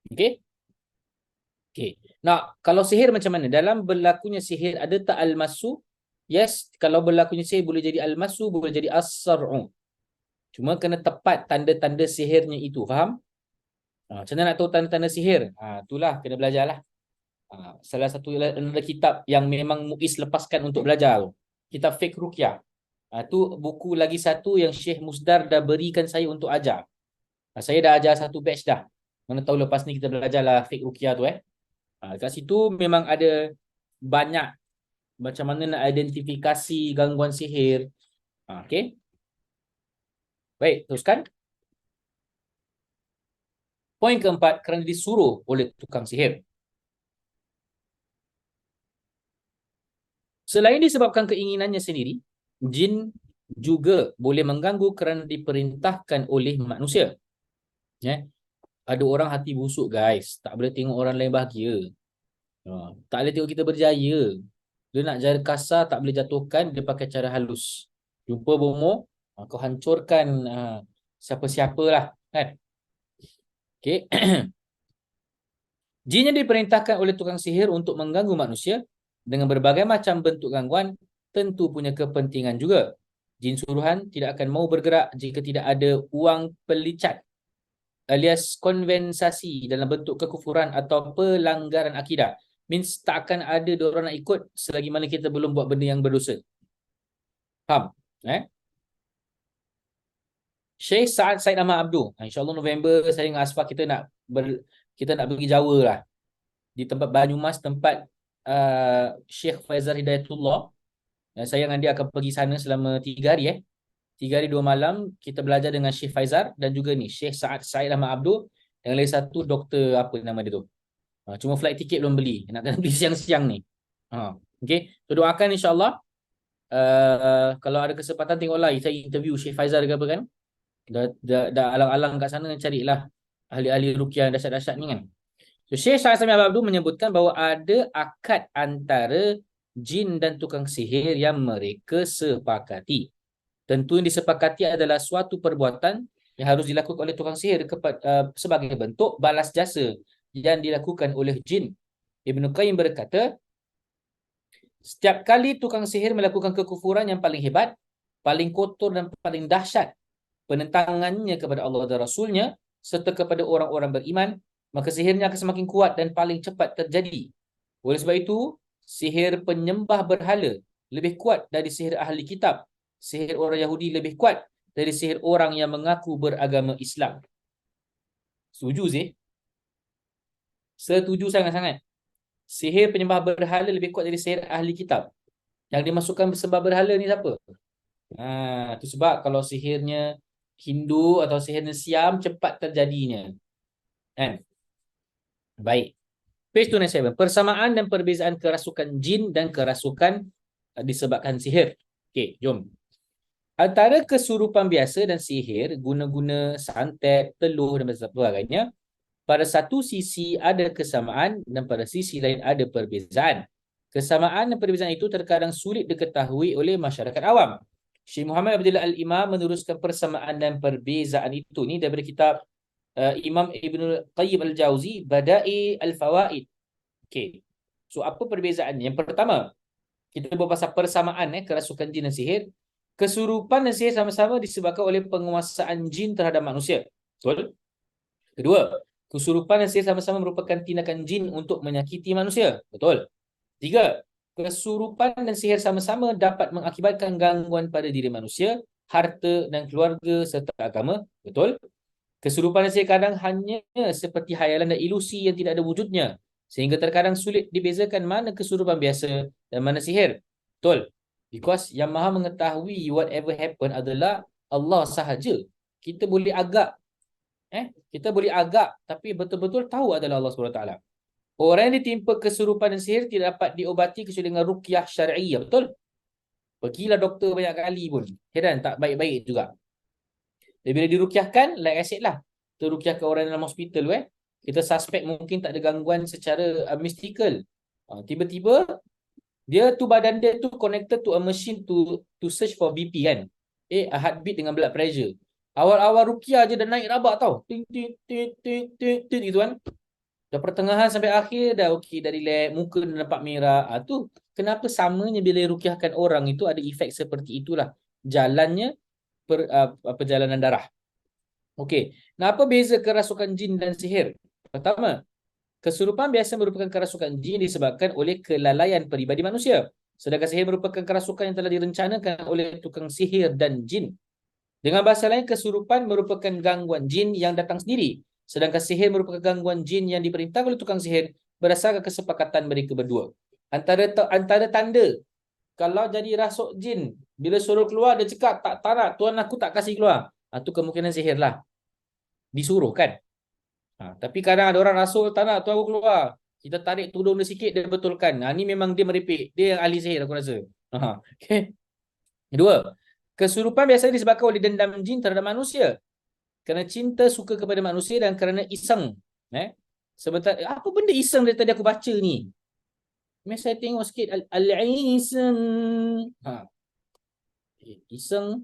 Okey? Okey. Nah, kalau sihir macam mana? Dalam berlakunya sihir ada tak al-masu? Yes, kalau berlakunya sihir boleh jadi al-masu, boleh jadi as-sar'u. Cuma kena tepat tanda-tanda sihirnya itu, faham? Macam mana nak tahu tanda-tanda sihir? Itulah kena belajarlah. Salah satu kitab yang memang Muiz lepaskan untuk belajar. Kitab Fiqh Ruqyah. Tu buku lagi satu yang Syekh Musdar dah berikan saya untuk ajar. Saya dah ajar satu batch dah. Mana tahu lepas ni kita belajarlah Fiqh Ruqyah tu. Kat situ memang ada banyak macam mana nak identifikasi gangguan sihir. Okey. Baik, teruskan. Poin keempat, kerana disuruh oleh tukang sihir. Selain disebabkan keinginannya sendiri, jin juga boleh mengganggu kerana diperintahkan oleh manusia. Ya. Ada orang hati busuk guys, tak boleh tengok orang lain bahagia. Tak boleh tengok kita berjaya. Dia nak cara kasar, tak boleh jatuhkan, dia pakai cara halus. Jumpa bomoh, kau hancurkan siapa-siapalah, kan? Okey. Jin yang diperintahkan oleh tukang sihir untuk mengganggu manusia dengan berbagai macam bentuk gangguan tentu punya kepentingan juga. Jin suruhan tidak akan mau bergerak jika tidak ada wang pelicat alias konvensasi dalam bentuk kekufuran atau pelanggaran akidah. Means tak akan ada diorang nak ikut selagi mana kita belum buat benda yang berdosa. Faham? Syekh Said Ahmad Abdul. InsyaAllah November saya dengan Asfah kita nak pergi Jawa lah. Di tempat Banyumas, tempat Syekh Faizal Hidayatullah. Saya dengan dia akan pergi sana selama 3 hari 3 hari 2 malam kita belajar dengan Syekh Faizal dan juga ni Syekh Said Ahmad Abdul. Yang lagi satu doktor apa nama dia tu. Cuma flight tiket belum beli. Nak kena beli siang-siang ni. Okay. So doakan insyaAllah. Kalau ada kesempatan tengoklah saya interview Syekh Faizal ke apa kan. Dah alang-alang kat sana carilah ahli-ahli ruqyah yang dahsyat-dahsyat ni kan. So Syekh Said Ahmad Abdul menyebutkan bahawa ada akad antara jin dan tukang sihir yang mereka sepakati. Tentu yang disepakati adalah suatu perbuatan yang harus dilakukan oleh tukang sihir sebagai bentuk balas jasa yang dilakukan oleh jin. Ibn Qayyim berkata, setiap kali tukang sihir melakukan kekufuran yang paling hebat, paling kotor dan paling dahsyat, penentangannya kepada Allah dan Rasulnya serta kepada orang-orang beriman, maka sihirnya akan semakin kuat dan paling cepat terjadi. Oleh sebab itu, sihir penyembah berhala lebih kuat dari sihir ahli kitab. Sihir orang Yahudi lebih kuat dari sihir orang yang mengaku beragama Islam. Setuju sih? Setuju sangat-sangat. Sihir penyembah berhala lebih kuat dari sihir ahli kitab. Yang dimasukkan sembah berhala ni siapa? Itu sebab kalau sihirnya Hindu atau sihirnya Siam cepat terjadinya. Kan? Baik. Page 297. Persamaan dan perbezaan kerasukan jin dan kerasukan disebabkan sihir. Okey, jom. Antara kesurupan biasa dan sihir, guna-guna santet, teluh dan sebagainya, pada satu sisi ada kesamaan dan pada sisi lain ada perbezaan. Kesamaan dan perbezaan itu terkadang sulit diketahui oleh masyarakat awam. Syekh Muhammad Abdullah Al-Imam meneruskan persamaan dan perbezaan itu ni daripada kitab Imam Ibn Qayyim Al-Jauzi, Bada'i Al-Fawaid. Okey. So apa perbezaannya? Yang pertama, kita berpasal persamaan kerasukan jin dan sihir. Kesurupan dan sihir sama-sama disebabkan oleh penguasaan jin terhadap manusia. Betul? Kedua, kesurupan dan sihir sama-sama merupakan tindakan jin untuk menyakiti manusia. Betul? Tiga, kesurupan dan sihir sama-sama dapat mengakibatkan gangguan pada diri manusia, harta dan keluarga serta agama. Betul? Kesurupan dan sihir kadang hanya seperti hayalan dan ilusi yang tidak ada wujudnya, sehingga terkadang sulit dibezakan mana kesurupan biasa dan mana sihir. Betul? Because yang maha mengetahui whatever happen adalah Allah sahaja. Kita boleh agak tapi betul-betul tahu adalah Allah SWT. Orang yang ditimpa kesurupan dan sihir tidak dapat diobati kecuali dengan ruqyah syar'iyah. Betul? Pergilah doktor banyak kali pun heran tak baik-baik juga. Dan bila diruqyahkan, like I said lah, kita ruqyahkan orang dalam hospital kita suspek mungkin tak ada gangguan secara mystical. Tiba-tiba dia tu badan dia tu connected to a machine to search for BP kan. Heartbeat dengan blood pressure. Awal-awal ruqyah je dah naik rabak tau. Ting ting ting ting ting ting gitu kan. Dah pertengahan sampai akhir dah okey, dah relax, muka dah nampak merah. Tu kenapa samanya bila ruqyahkan orang itu ada efek seperti itulah. Jalannya perjalanan darah. Okey. Nah, apa beza kerasukan jin dan sihir? Pertama, kesurupan biasa merupakan kerasukan jin disebabkan oleh kelalaian peribadi manusia. Sedangkan sihir merupakan kerasukan yang telah direncanakan oleh tukang sihir dan jin. Dengan bahasa lain, kesurupan merupakan gangguan jin yang datang sendiri. Sedangkan sihir merupakan gangguan jin yang diperintahkan oleh tukang sihir berdasarkan kesepakatan mereka berdua. Antara tanda kalau jadi rasuk jin, bila suruh keluar dia cakap tak nak, tuan aku tak kasih keluar. Itu kemungkinan sihir lah. Disuruh kan. Tapi kadang ada orang rasul tak nak tu aku keluar. Kita tarik tudung dia sikit, dia betulkan. Ni memang dia meripik. Dia yang ahli sihir aku rasa. Okay. Kedua, kesurupan biasanya disebabkan oleh dendam jin terhadap manusia. Kerana cinta suka kepada manusia dan kerana iseng. Sebentar, apa benda iseng dari tadi aku baca ni? Saya tengok sikit. Al-iseng. Iseng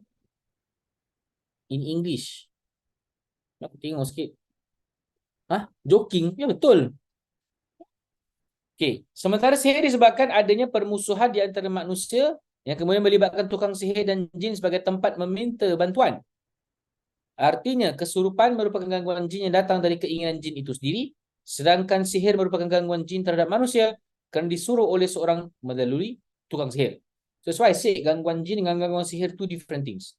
in English. Aku tengok sikit. Joking? Ya betul. Okey. Sementara sihir disebabkan adanya permusuhan di antara manusia yang kemudian melibatkan tukang sihir dan jin sebagai tempat meminta bantuan. Artinya, kesurupan merupakan gangguan jin yang datang dari keinginan jin itu sendiri, sedangkan sihir merupakan gangguan jin terhadap manusia kerana disuruh oleh seorang melalui tukang sihir. So, that's why I say gangguan jin dengan gangguan sihir two different things.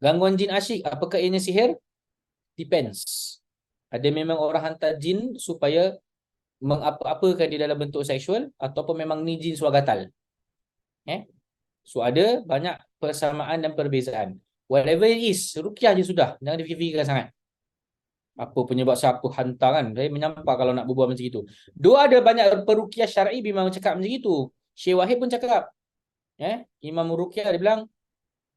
Gangguan jin asyik, apakah ianya sihir? Depends. Ada memang orang hantar jin supaya mengapa-apakan dia dalam bentuk seksual, ataupun memang ni jin suar gatal. So ada banyak persamaan dan perbezaan. Whatever it is, ruqyah je sudah. Jangan difikirkan sangat. Apa penyebab siapa hantar kan? Saya menyampah kalau nak berbual macam itu. Dua ada banyak peruqyah syar'i memang cakap macam itu. Syekh Wahid pun cakap. Imam Ruqyah dia bilang,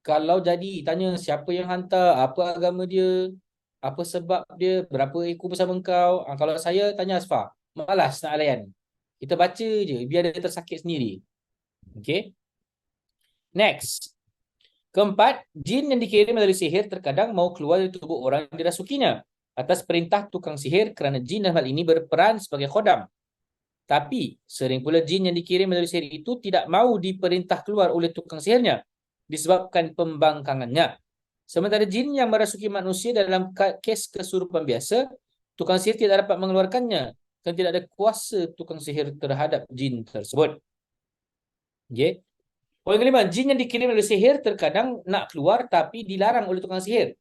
kalau jadi tanya siapa yang hantar, apa agama dia, apa sebab dia, berapa ekor bersama engkau. Kalau saya tanya Asfar, malas nak layan. Kita baca je, biar dia tersakit sendiri. Okay. Next. Keempat, jin yang dikirim melalui sihir terkadang mau keluar dari tubuh orang yang dirasukinya atas perintah tukang sihir kerana jin dalam hal ini berperan sebagai khodam. Tapi, sering pula jin yang dikirim melalui sihir itu tidak mau diperintah keluar oleh tukang sihirnya disebabkan pembangkangannya. Sementara jin yang merasuki manusia dalam kes kesurupan biasa, tukang sihir tidak dapat mengeluarkannya dan tidak ada kuasa tukang sihir terhadap jin tersebut. Okay. Poin kelima, jin yang dikirim oleh sihir terkadang nak keluar tapi dilarang oleh tukang sihir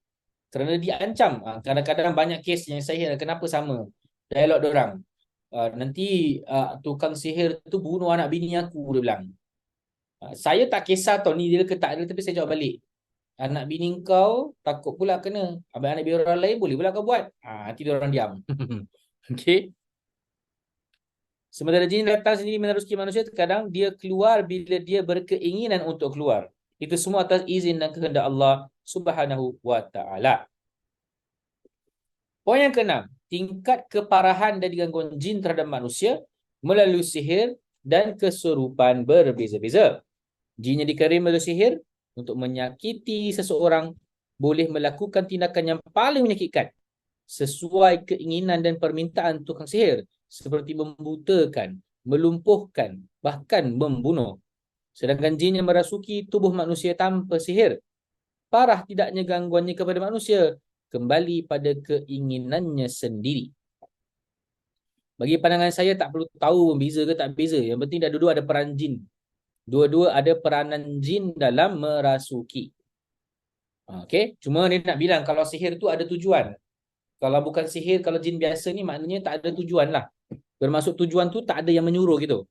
kerana diancam. Kadang-kadang banyak kes yang saya hear, kenapa sama dialog diorang. Nanti tukang sihir tu bunuh anak bini aku, dia bilang. Saya tak kisah tau ni dia ke tak ada, tapi saya jawab balik. Anak bini kau takut pula kena. Abang anak bini orang lain boleh pula kau buat. Nanti diorang diam. Okay. Sementara jin datang sendiri meneruski manusia, terkadang dia keluar bila dia berkeinginan untuk keluar. Itu semua atas izin dan kehendak Allah Subhanahu wa ta'ala. Poin yang keenam, tingkat keparahan dari gangguan jin terhadap manusia melalui sihir dan kesurupan berbeza-beza. Jin yang dikirim melalui sihir untuk menyakiti seseorang boleh melakukan tindakan yang paling menyakitkan sesuai keinginan dan permintaan tukang sihir, seperti membutakan, melumpuhkan, bahkan membunuh. Sedangkan jin yang merasuki tubuh manusia tanpa sihir, parah tidaknya gangguannya kepada manusia, kembali pada keinginannya sendiri. Bagi pandangan saya, tak perlu tahu beza ke tak beza. Yang penting dua-dua ada peran jin. Dua-dua ada peranan jin dalam merasuki. Okay? Cuma dia nak bilang kalau sihir tu ada tujuan. Kalau bukan sihir, kalau jin biasa ni maknanya tak ada tujuan lah. Bermaksud tujuan tu tak ada yang menyuruh gitu.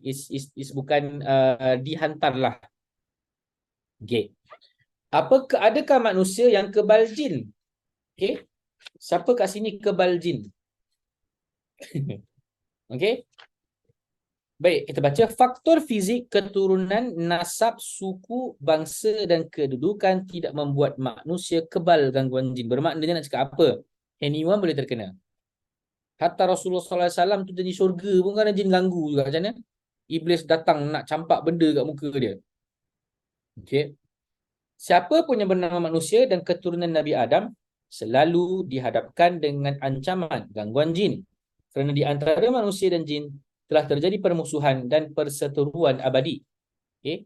Is bukan dihantar lah. Okay. Adakah manusia yang kebal jin? Okay. Siapa kat sini kebal jin? Okay. Baik, kita baca. Faktor fizik, keturunan, nasab, suku, bangsa dan kedudukan tidak membuat manusia kebal gangguan jin. Bermaknanya nak cakap apa? Anyone boleh terkena. Hatta Rasulullah SAW tu jadi syurga pun kan jin ganggu juga. Macam mana? Iblis datang nak campak benda kat muka dia. Okay. Siapa pun yang bernama manusia dan keturunan Nabi Adam selalu dihadapkan dengan ancaman gangguan jin. Kerana di antara manusia dan jin telah terjadi permusuhan dan perseteruan abadi. Okay.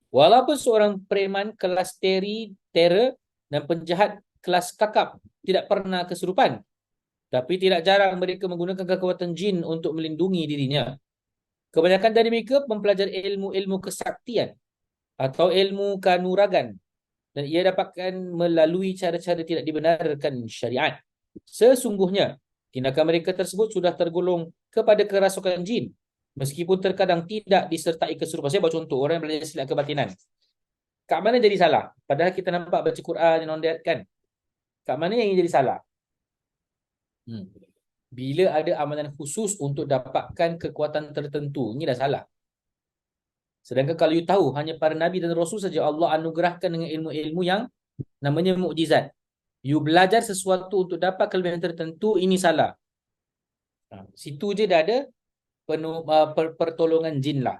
Walaupun seorang preman kelas terror dan penjahat kelas kakap tidak pernah kesurupan, tapi tidak jarang mereka menggunakan kekuatan jin untuk melindungi dirinya. Kebanyakan dari mereka mempelajari ilmu-ilmu kesaktian atau ilmu kanuragan, dan ia dapatkan melalui cara-cara tidak dibenarkan syariat. Sesungguhnya, tindakan mereka tersebut sudah tergolong kepada kerasukan jin, meskipun terkadang tidak disertai kesurupan. Saya buat contoh, orang yang belajar silat kebatinan. Kat mana jadi salah? Padahal kita nampak baca Quran and all that kan. Kat mana yang jadi salah? Bila ada amalan khusus untuk dapatkan kekuatan tertentu, ini dah salah. Sedangkan kalau you tahu hanya para nabi dan rasul saja Allah anugerahkan dengan ilmu-ilmu yang namanya mukjizat. You belajar sesuatu untuk dapat kelebihan tertentu, ini salah. Situ je dah ada pertolongan jin lah.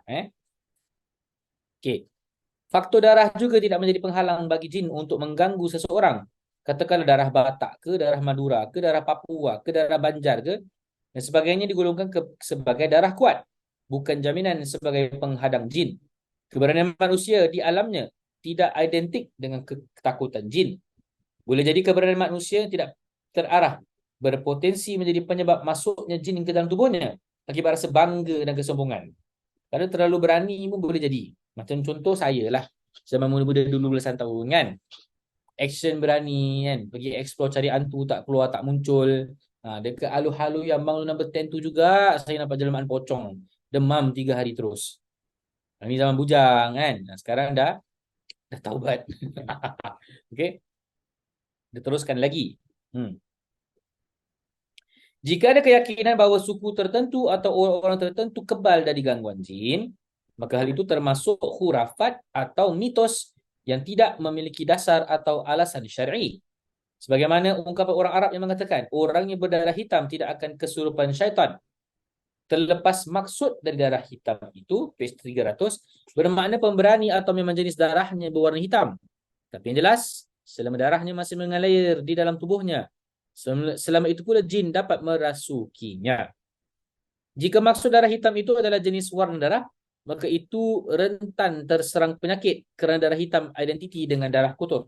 Okay. Faktor darah juga tidak menjadi penghalang bagi jin untuk mengganggu seseorang. Katakanlah darah Batak ke, darah Madura ke, darah Papua ke, darah Banjar ke, dan sebagainya digolongkan sebagai darah kuat. Bukan jaminan sebagai penghadang jin. Keberanian manusia di alamnya tidak identik dengan ketakutan jin. Boleh jadi keberanian manusia tidak terarah, berpotensi menjadi penyebab masuknya jin ke dalam tubuhnya akibat rasa bangga dan kesombongan. Kalau terlalu berani pun boleh jadi. Macam contoh saya lah. Zaman muda-muda dulu belasan tahun kan. Action berani kan. Pergi explore cari hantu tak keluar tak muncul. Dekat halu-halu yang Banglo number 10 tu juga saya nampak jelmaan pocong. Demam 3 hari terus. Ini zaman bujang kan. Sekarang dah taubat. Okey. Dia teruskan lagi. Jika ada keyakinan bahawa suku tertentu atau orang-orang tertentu kebal dari gangguan jin, maka hal itu termasuk khurafat atau mitos yang tidak memiliki dasar atau alasan syar'i. Sebagaimana ungkapan orang Arab yang mengatakan, orang yang berdarah hitam tidak akan kesurupan syaitan. Terlepas maksud dari darah hitam itu, page 300, bermakna pemberani atau memang jenis darahnya berwarna hitam. Tapi yang jelas, selama darahnya masih mengalir di dalam tubuhnya, selama itu pula jin dapat merasukinya. Jika maksud darah hitam itu adalah jenis warna darah, maka itu rentan terserang penyakit kerana darah hitam identiti dengan darah kotor.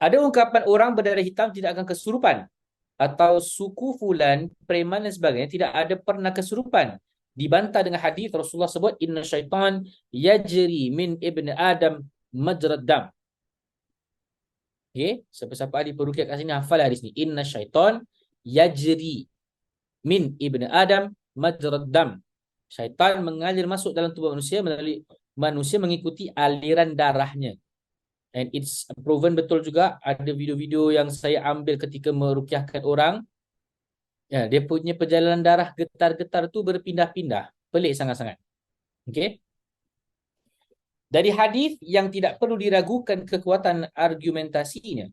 Ada ungkapan orang berdarah hitam tidak akan kesurupan, atau suku fulan, preman dan sebagainya tidak ada pernah kesurupan. Dibantah dengan hadis Rasulullah sebut, inna syaitan yajri min ibn Adam majrad dam. Okay, siapa-siapa ahli peruqyah kat sini hafal hadis ni. Inna syaitan yajri min ibn Adam majrad dam. Syaitan mengalir masuk dalam tubuh manusia melalui manusia mengikuti aliran darahnya. And it's proven betul juga. Ada video-video yang saya ambil ketika meruqyahkan orang. Ya, dia punya perjalanan darah getar-getar tu berpindah-pindah. Pelik sangat-sangat. Okay. Dari hadis yang tidak perlu diragukan kekuatan argumentasinya,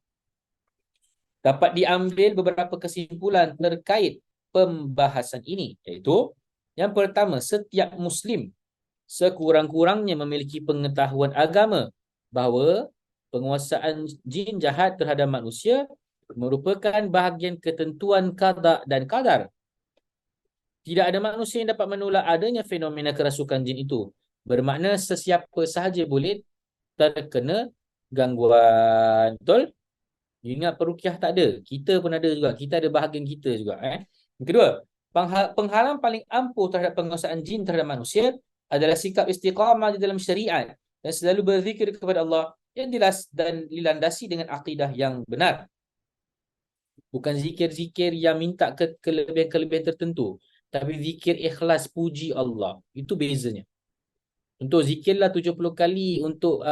dapat diambil beberapa kesimpulan terkait pembahasan ini. Iaitu, yang pertama, setiap Muslim sekurang-kurangnya memiliki pengetahuan agama bahawa penguasaan jin jahat terhadap manusia merupakan bahagian ketentuan qada dan qadar. Tidak ada manusia yang dapat menolak adanya fenomena kerasukan jin itu. Bermakna sesiapa sahaja boleh terkena gangguan. Betul? Ingat peruqyah tak ada. Kita pun ada juga. Kita ada bahagian kita juga. Yang kedua, penghalang paling ampuh terhadap penguasaan jin terhadap manusia adalah sikap istiqamah di dalam syariat dan selalu berzikir kepada Allah yang jelas dan dilandasi dengan akidah yang benar. Bukan zikir-zikir yang minta kelebihan-kelebihan tertentu, tapi zikir ikhlas puji Allah. Itu bezanya. Untuk zikirlah 70 kali untuk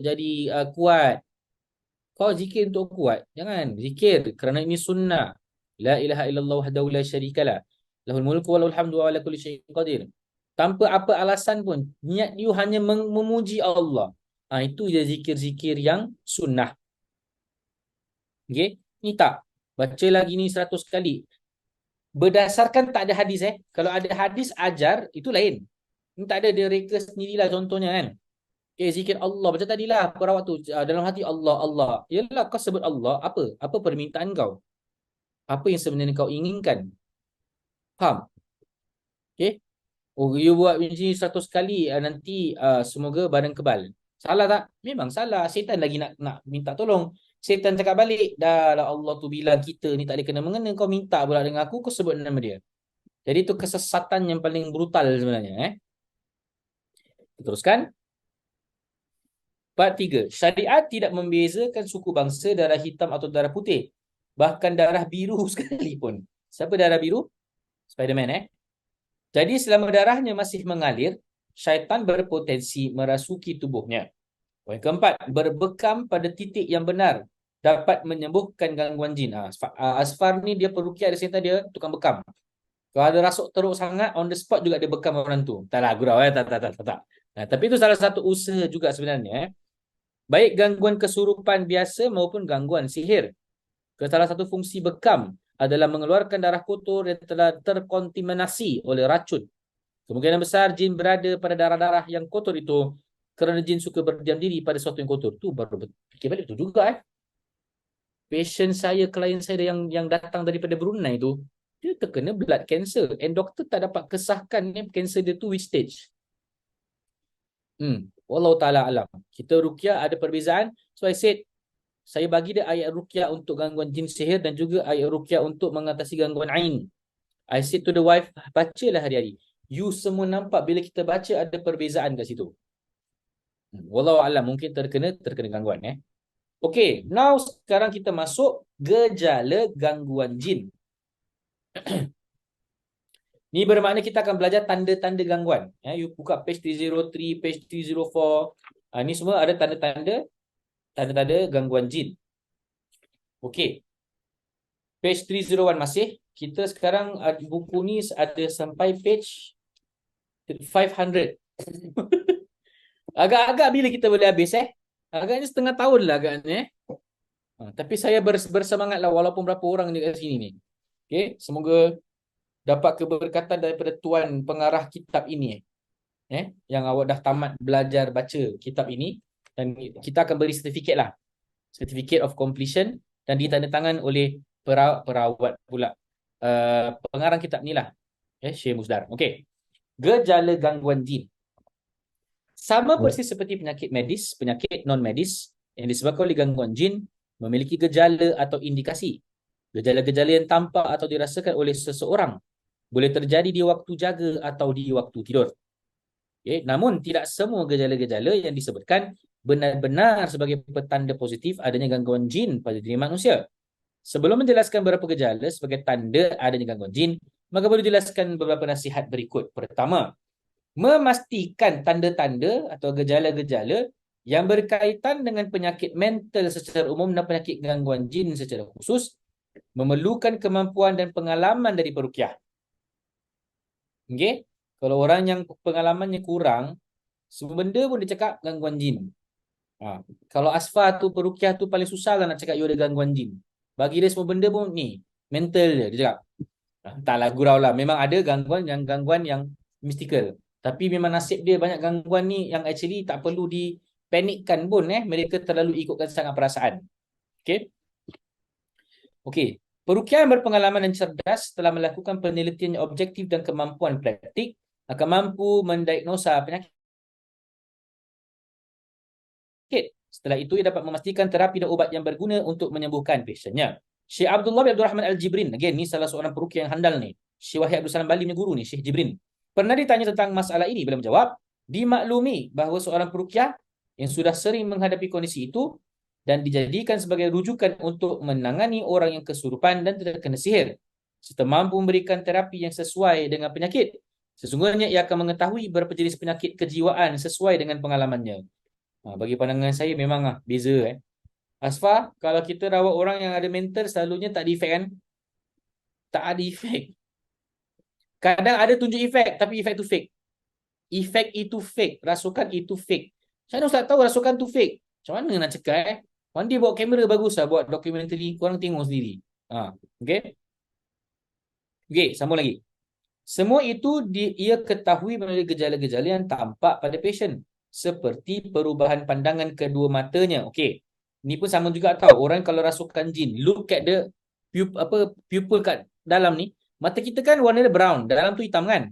jadi kuat. Kau zikir untuk kuat. Jangan zikir kerana ini sunnah. La ilaha illallah wahdahu la syarikalah. Lahul mulku wa lahul hamdu wa ala kulli syai'in qadir. Tanpa apa alasan pun, niat you hanya memuji Allah. Itu je zikir-zikir yang sunnah. Okey, ni tak. Baca lagi ni 100 kali. Berdasarkan tak ada hadis Kalau ada hadis ajar, itu lain. Ini tak ada, dia reka sendirilah contohnya kan. Zikir Allah. Macam tadilah perawat tu. Dalam hati Allah, Allah. Yalah kau sebut Allah. Apa? Apa permintaan kau? Apa yang sebenarnya kau inginkan? Faham? Okay. Oh, you buat macam ni 100 kali. Nanti semoga badan kebal. Salah tak? Memang salah. Syaitan lagi nak minta tolong. Syaitan cakap balik. Dah lah Allah tu bilang kita ni tak ada kena-mengena. Kau minta pula dengan aku. Kau sebut nama dia. Jadi itu kesesatan yang paling brutal sebenarnya. Teruskan. Part 3. Syariat tidak membezakan suku bangsa, darah hitam atau darah putih. Bahkan darah biru sekalipun. Siapa darah biru? Spiderman Jadi selama darahnya masih mengalir, syaitan berpotensi merasuki tubuhnya. Poin keempat, berbekam pada titik yang benar dapat menyembuhkan gangguan jin. Asfar ni dia peruqyah di sini dia tukang bekam. Kalau ada rasuk teruk sangat, on the spot juga dia bekam orang tu. Tak lah gurau tak. Nah, tapi itu salah satu usaha juga sebenarnya. Baik gangguan kesurupan biasa maupun gangguan sihir. Salah satu fungsi bekam adalah mengeluarkan darah kotor yang telah terkontaminasi oleh racun. Kemungkinan besar jin berada pada darah-darah yang kotor itu kerana jin suka berdiam diri pada sesuatu yang kotor. Tu baru fikir balik tu juga Patient saya, klien saya yang datang daripada Brunei tu, dia terkena blood cancer. And doktor tak dapat kesahkan cancer dia tu which stage. Wallahu ta'ala alam. Kita ruqyah ada perbezaan. So I said, saya bagi dia ayat ruqyah untuk gangguan jin sihir dan juga ayat ruqyah untuk mengatasi gangguan ain. I said to the wife, bacalah hari-hari. You semua nampak bila kita baca ada perbezaan kat situ. Wallahu a'lam, mungkin terkena gangguan Okay, now sekarang kita masuk gejala gangguan jin. Ni bermakna kita akan belajar tanda-tanda gangguan. You buka page 303, page 304. Ni semua ada tanda-tanda gangguan jin. Okey. Page 301 masih. Kita sekarang buku ni ada sampai page 500. Agak-agak bila kita boleh habis Agaknya setengah tahun lah agaknya tapi saya bersemangat lah walaupun berapa orang di sini ni. Okey, semoga dapat keberkatan daripada tuan pengarah kitab ini yang awak dah tamat belajar baca kitab ini, dan kita akan beri sertifikat lah, certificate of completion, dan ditandatangan oleh perawat pula pengarang kitab ni lah, Syekh Musdar. Okey, gejala gangguan jin sama persis seperti penyakit medis, penyakit non-medis yang disebabkan oleh gangguan jin memiliki gejala atau indikasi. Gejala-gejala yang tampak atau dirasakan oleh seseorang boleh terjadi di waktu jaga atau di waktu tidur. Namun tidak semua gejala-gejala yang disebutkan benar-benar sebagai petanda positif adanya gangguan jin pada diri manusia. Sebelum menjelaskan beberapa gejala sebagai tanda adanya gangguan jin, maka boleh jelaskan beberapa nasihat berikut. Pertama, memastikan tanda-tanda atau gejala-gejala yang berkaitan dengan penyakit mental secara umum dan penyakit gangguan jin secara khusus memerlukan kemampuan dan pengalaman dari peruqyah. Okey, kalau orang yang pengalamannya kurang, semua benda pun dia cakap gangguan jin. Kalau Asfar tu peruqyah tu paling susah lah nak cakap you ada gangguan jin. Bagi dia semua benda pun ni mental dia cakap. Taklah gurau lah. Memang ada gangguan yang mystical. Tapi memang nasib dia banyak gangguan ni yang actually tak perlu dipanikkan pun mereka terlalu ikutkan sangat perasaan. Okey. Okey, peruqyah yang berpengalaman dan cerdas telah melakukan penelitian yang objektif dan kemampuan praktik akan mampu mendiagnosa penyakit. Setelah itu ia dapat memastikan terapi dan ubat yang berguna untuk menyembuhkan pasiennya. Syekh Abdullah bin Abdul Rahman Al-Jibrin, again ni salah seorang peruqyah yang handal ni. Syekh Wahid Abdul Salam Bali punya guru ni, Syekh Jibrin. Pernah ditanya tentang masalah ini, beliau menjawab, dimaklumi bahawa seorang peruqyah yang sudah sering menghadapi kondisi itu dan dijadikan sebagai rujukan untuk menangani orang yang kesurupan dan terkena sihir, serta mampu memberikan terapi yang sesuai dengan penyakit. Sesungguhnya ia akan mengetahui berapa jenis penyakit kejiwaan sesuai dengan pengalamannya. Bagi pandangan saya memang beza. Asfar, kalau kita rawat orang yang ada mental, selalunya tak ada efek kan? Tak ada efek. Kadang ada tunjuk efek, tapi efek tu fake. Efek itu fake. Rasukan itu fake. Macam mana Ustaz tahu rasukan tu fake? Macam mana nak cakap One day bawa kamera bagus lah, buat dokumentari, korang tengok sendiri. Okay? Okay, sambung lagi. Semua itu ia ketahui melalui gejala-gejala yang tampak pada pasien, seperti perubahan pandangan kedua matanya. Okay. Ni pun sama juga tahu. Orang kalau rasukan jin, look at the pupil kat dalam ni, mata kita kan warna dia brown, dalam tu hitam kan?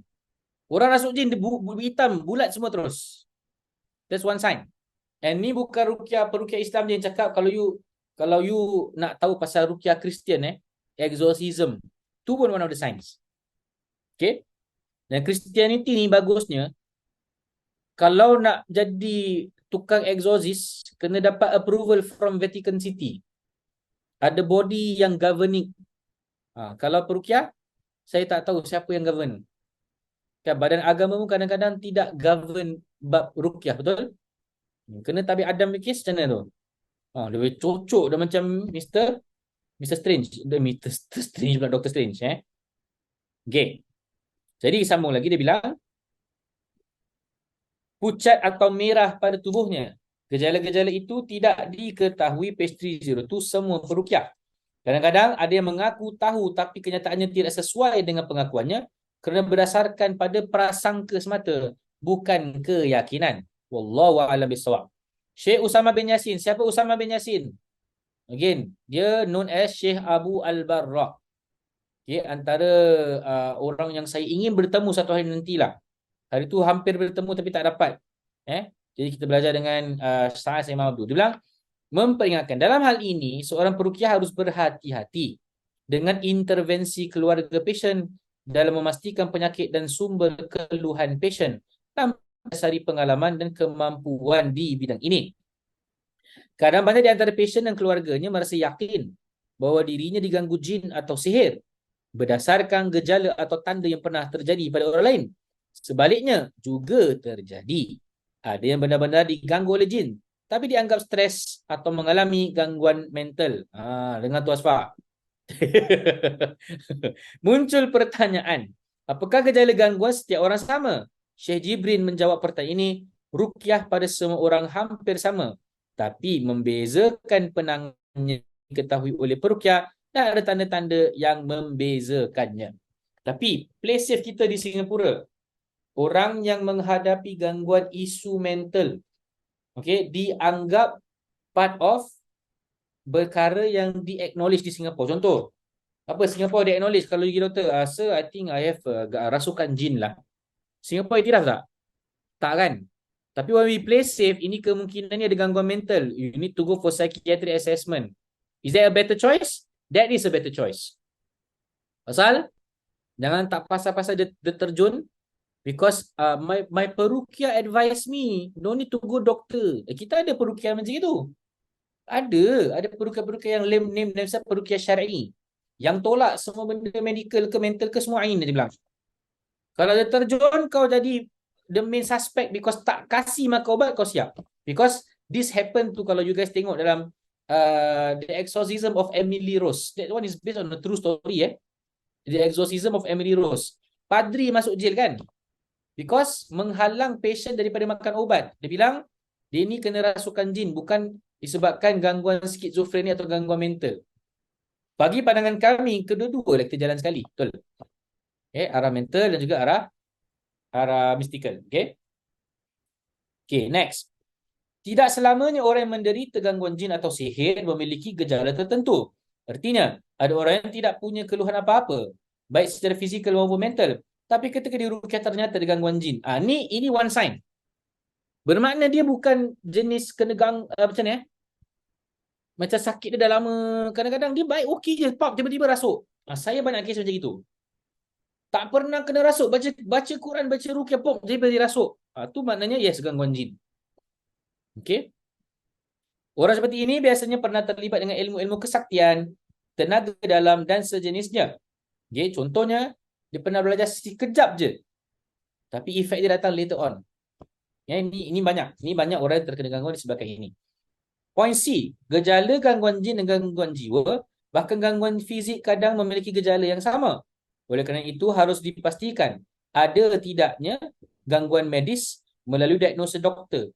Orang rasuk jin, dia hitam, bulat semua terus. That's one sign. And ni bukan peruqyah Islam je yang cakap. Kalau you nak tahu pasal ruqyah Kristian, exorcism, tu pun one of the signs. Okay? Dan Christianity ni bagusnya, kalau nak jadi tukang exorcist, kena dapat approval from Vatican City. Ada body yang governing. Kalau peruqyah, saya tak tahu siapa yang govern. Kan badan agama pun kadang-kadang tidak govern bab ruqyah, betul? Kena tabi Adam fikir macam mana tu? Dia cocok dah macam Mr. Strange. Mr. Strange pula Doctor Strange, Okay. Jadi sambung lagi dia bilang pucat atau merah pada tubuhnya. Gejala-gejala itu tidak diketahui page 30 tu semua peruqyah. Kadang-kadang ada yang mengaku tahu tapi kenyataannya tidak sesuai dengan pengakuannya kerana berdasarkan pada prasangka semata, bukan keyakinan. Wallahu a'lam bissawab. Syekh Usama bin Yasin. Siapa Usama bin Yasin? Again, dia known as Syekh Abu Al-Barrah. Okay, antara orang yang saya ingin bertemu satu hari nantilah. Hari tu hampir bertemu tapi tak dapat. Jadi kita belajar dengan Sains Imam Abdul. Dia bilang, memperingatkan dalam hal ini seorang peruqyah harus berhati-hati dengan intervensi keluarga pasien dalam memastikan penyakit dan sumber keluhan pasien tanpa dasari pengalaman dan kemampuan di bidang ini. Kadang banyak di antara pasien dan keluarganya merasa yakin bahawa dirinya diganggu jin atau sihir berdasarkan gejala atau tanda yang pernah terjadi pada orang lain. Sebaliknya juga terjadi. Ada yang benar-benar diganggu oleh jin tapi dianggap stres atau mengalami gangguan mental. Dengar tu Asfa. Muncul pertanyaan, apakah gejala gangguan setiap orang sama? Syekh Jibrin menjawab pertanyaan ini, ruqyah pada semua orang hampir sama, tapi membezakan penanganannya diketahui oleh peruqyah dan ada tanda-tanda yang membezakannya. Tapi play safe kita di Singapura, orang yang menghadapi gangguan isu mental, dianggap part of perkara yang di-acknowledge di Singapura. Contoh, apa Singapura di-acknowledge kalau you pergi doktor, sir, I think I have rasukan jin lah. Singapura iktiraf tak? Tak kan? Tapi when we play safe, ini kemungkinannya ada gangguan mental. You need to go for psychiatric assessment. Is that a better choice? That is a better choice. Pasal, jangan tak pasal-pasal dia terjun. Because my peruqyah advise me, no need to go doctor. Kita ada peruqyah macam itu. Ada peruqyah yang name peruqyah syar'i. Yang tolak semua benda medical ke mental ke semua ain, dia bilang. Kalau dia terjun, kau jadi the main suspect because tak kasih makan ubat, kau siap. Because this happen to, kalau you guys tengok dalam The Exorcism of Emily Rose. That one is based on a true story. The Exorcism of Emily Rose. Padri masuk jail kan? Because menghalang patient daripada makan ubat. Dia bilang, dia ni kena rasukan jin, bukan disebabkan gangguan skizofrenia atau gangguan mental. Bagi pandangan kami, kedua-dua kita jalan sekali. Betul? Arah mental dan juga arah mystical. Okay, next. Tidak selamanya orang yang menderita gangguan jin atau sihir memiliki gejala tertentu. Artinya, ada orang yang tidak punya keluhan apa-apa, baik secara fizikal maupun mental. Tapi ketika diruqyah ternyata ada gangguan jin. Ini one sign. Bermakna dia bukan jenis kena macam ni. Macam sakit dia dah lama. Kadang-kadang dia baik, okey je. Pop, tiba-tiba rasuk. Saya banyak kes macam itu. Tak pernah kena rasuk. Baca Quran, baca ruqyah, pop, tiba-tiba rasuk. Tu maknanya yes, gangguan jin. Okay. Orang seperti ini biasanya pernah terlibat dengan ilmu-ilmu kesaktian, tenaga dalam dan sejenisnya. Okay. Contohnya, dia pernah belajar sekejap je. Tapi efek dia datang later on. Ini banyak. Ini banyak orang yang terkena gangguan disebabkan ini. Point C. Gejala gangguan jin dan gangguan jiwa, bahkan gangguan fizik kadang memiliki gejala yang sama. Oleh kerana itu harus dipastikan ada tidaknya gangguan medis melalui diagnosis doktor,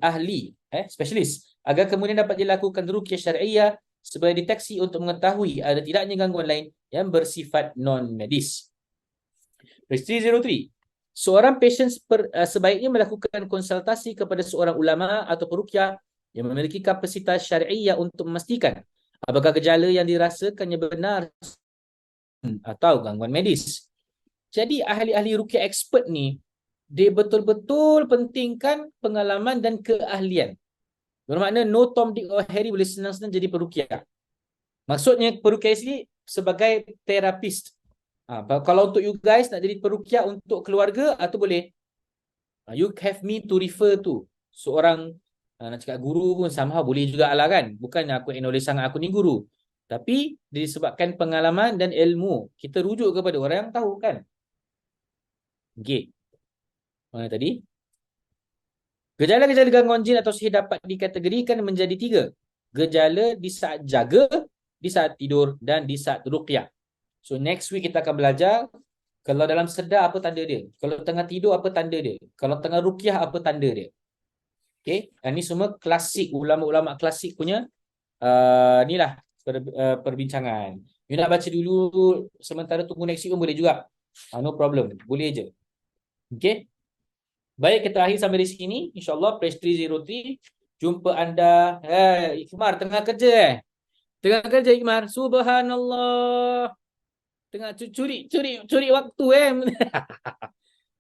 ahli, spesialis, agar kemudian dapat dilakukan ruqyah syar'iyah sebagai deteksi untuk mengetahui ada tidaknya gangguan lain yang bersifat non-medis. 303. Seorang pasien sebaiknya melakukan konsultasi kepada seorang ulama atau peruqyah yang memiliki kapasitas syar'iyah untuk memastikan apakah gejala yang dirasakannya benar atau gangguan medis. Jadi ahli-ahli ruqyah expert ni, dia betul-betul pentingkan pengalaman dan keahlian. Bermakna no Tom, Dick or Harry boleh senang-senang jadi peruqyah. Maksudnya peruqyah ini sebagai terapis. Kalau untuk you guys nak jadi peruqyah untuk keluarga, tu boleh. You have me to refer to seorang, nak cakap guru pun somehow boleh juga lah kan. Bukan aku acknowledge sangat aku ni guru. Tapi disebabkan pengalaman dan ilmu, kita rujuk kepada orang yang tahu kan. Okey. Mana tadi? Gejala-gejala gangguan jin atau sihir dapat dikategorikan menjadi 3. Gejala di saat jaga, di saat tidur, dan di saat ruqyah. So next week kita akan belajar kalau dalam sedar apa tanda dia. Kalau tengah tidur apa tanda dia. Kalau tengah ruqyah apa tanda dia. Okey. Ini semua klasik, ulama-ulama klasik punya inilah perbincangan. You nak baca dulu sementara tunggu next week pun boleh juga. No problem. Boleh je. Okey. Baik, kita akhir sampai di sini. InsyaAllah, Page 303. Jumpa anda. Ikmar, tengah kerja Tengah kerja, Ikmar. Subhanallah. Tengah curi waktu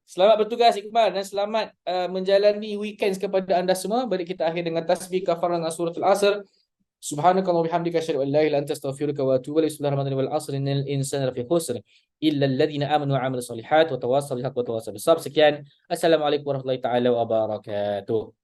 Selamat bertugas, Iqbal. Dan selamat menjalani weekend kepada anda semua. Mari kita akhir dengan tasbih kafarah dengan surah Al-Asr. Subhanakallah bihamdika asyhadu an la ilaha illa anta astaghfiruka wa atubu ilaik. Bismillahirrahmanirrahim. Wal 'asri innal insana lafi khusr illa alladhina amanu wa 'amilus solihat wa tawassaw bil haqqi wa tawassaw bis sabr. Sekian. Assalamualaikum warahmatullahi taala wabarakatuh.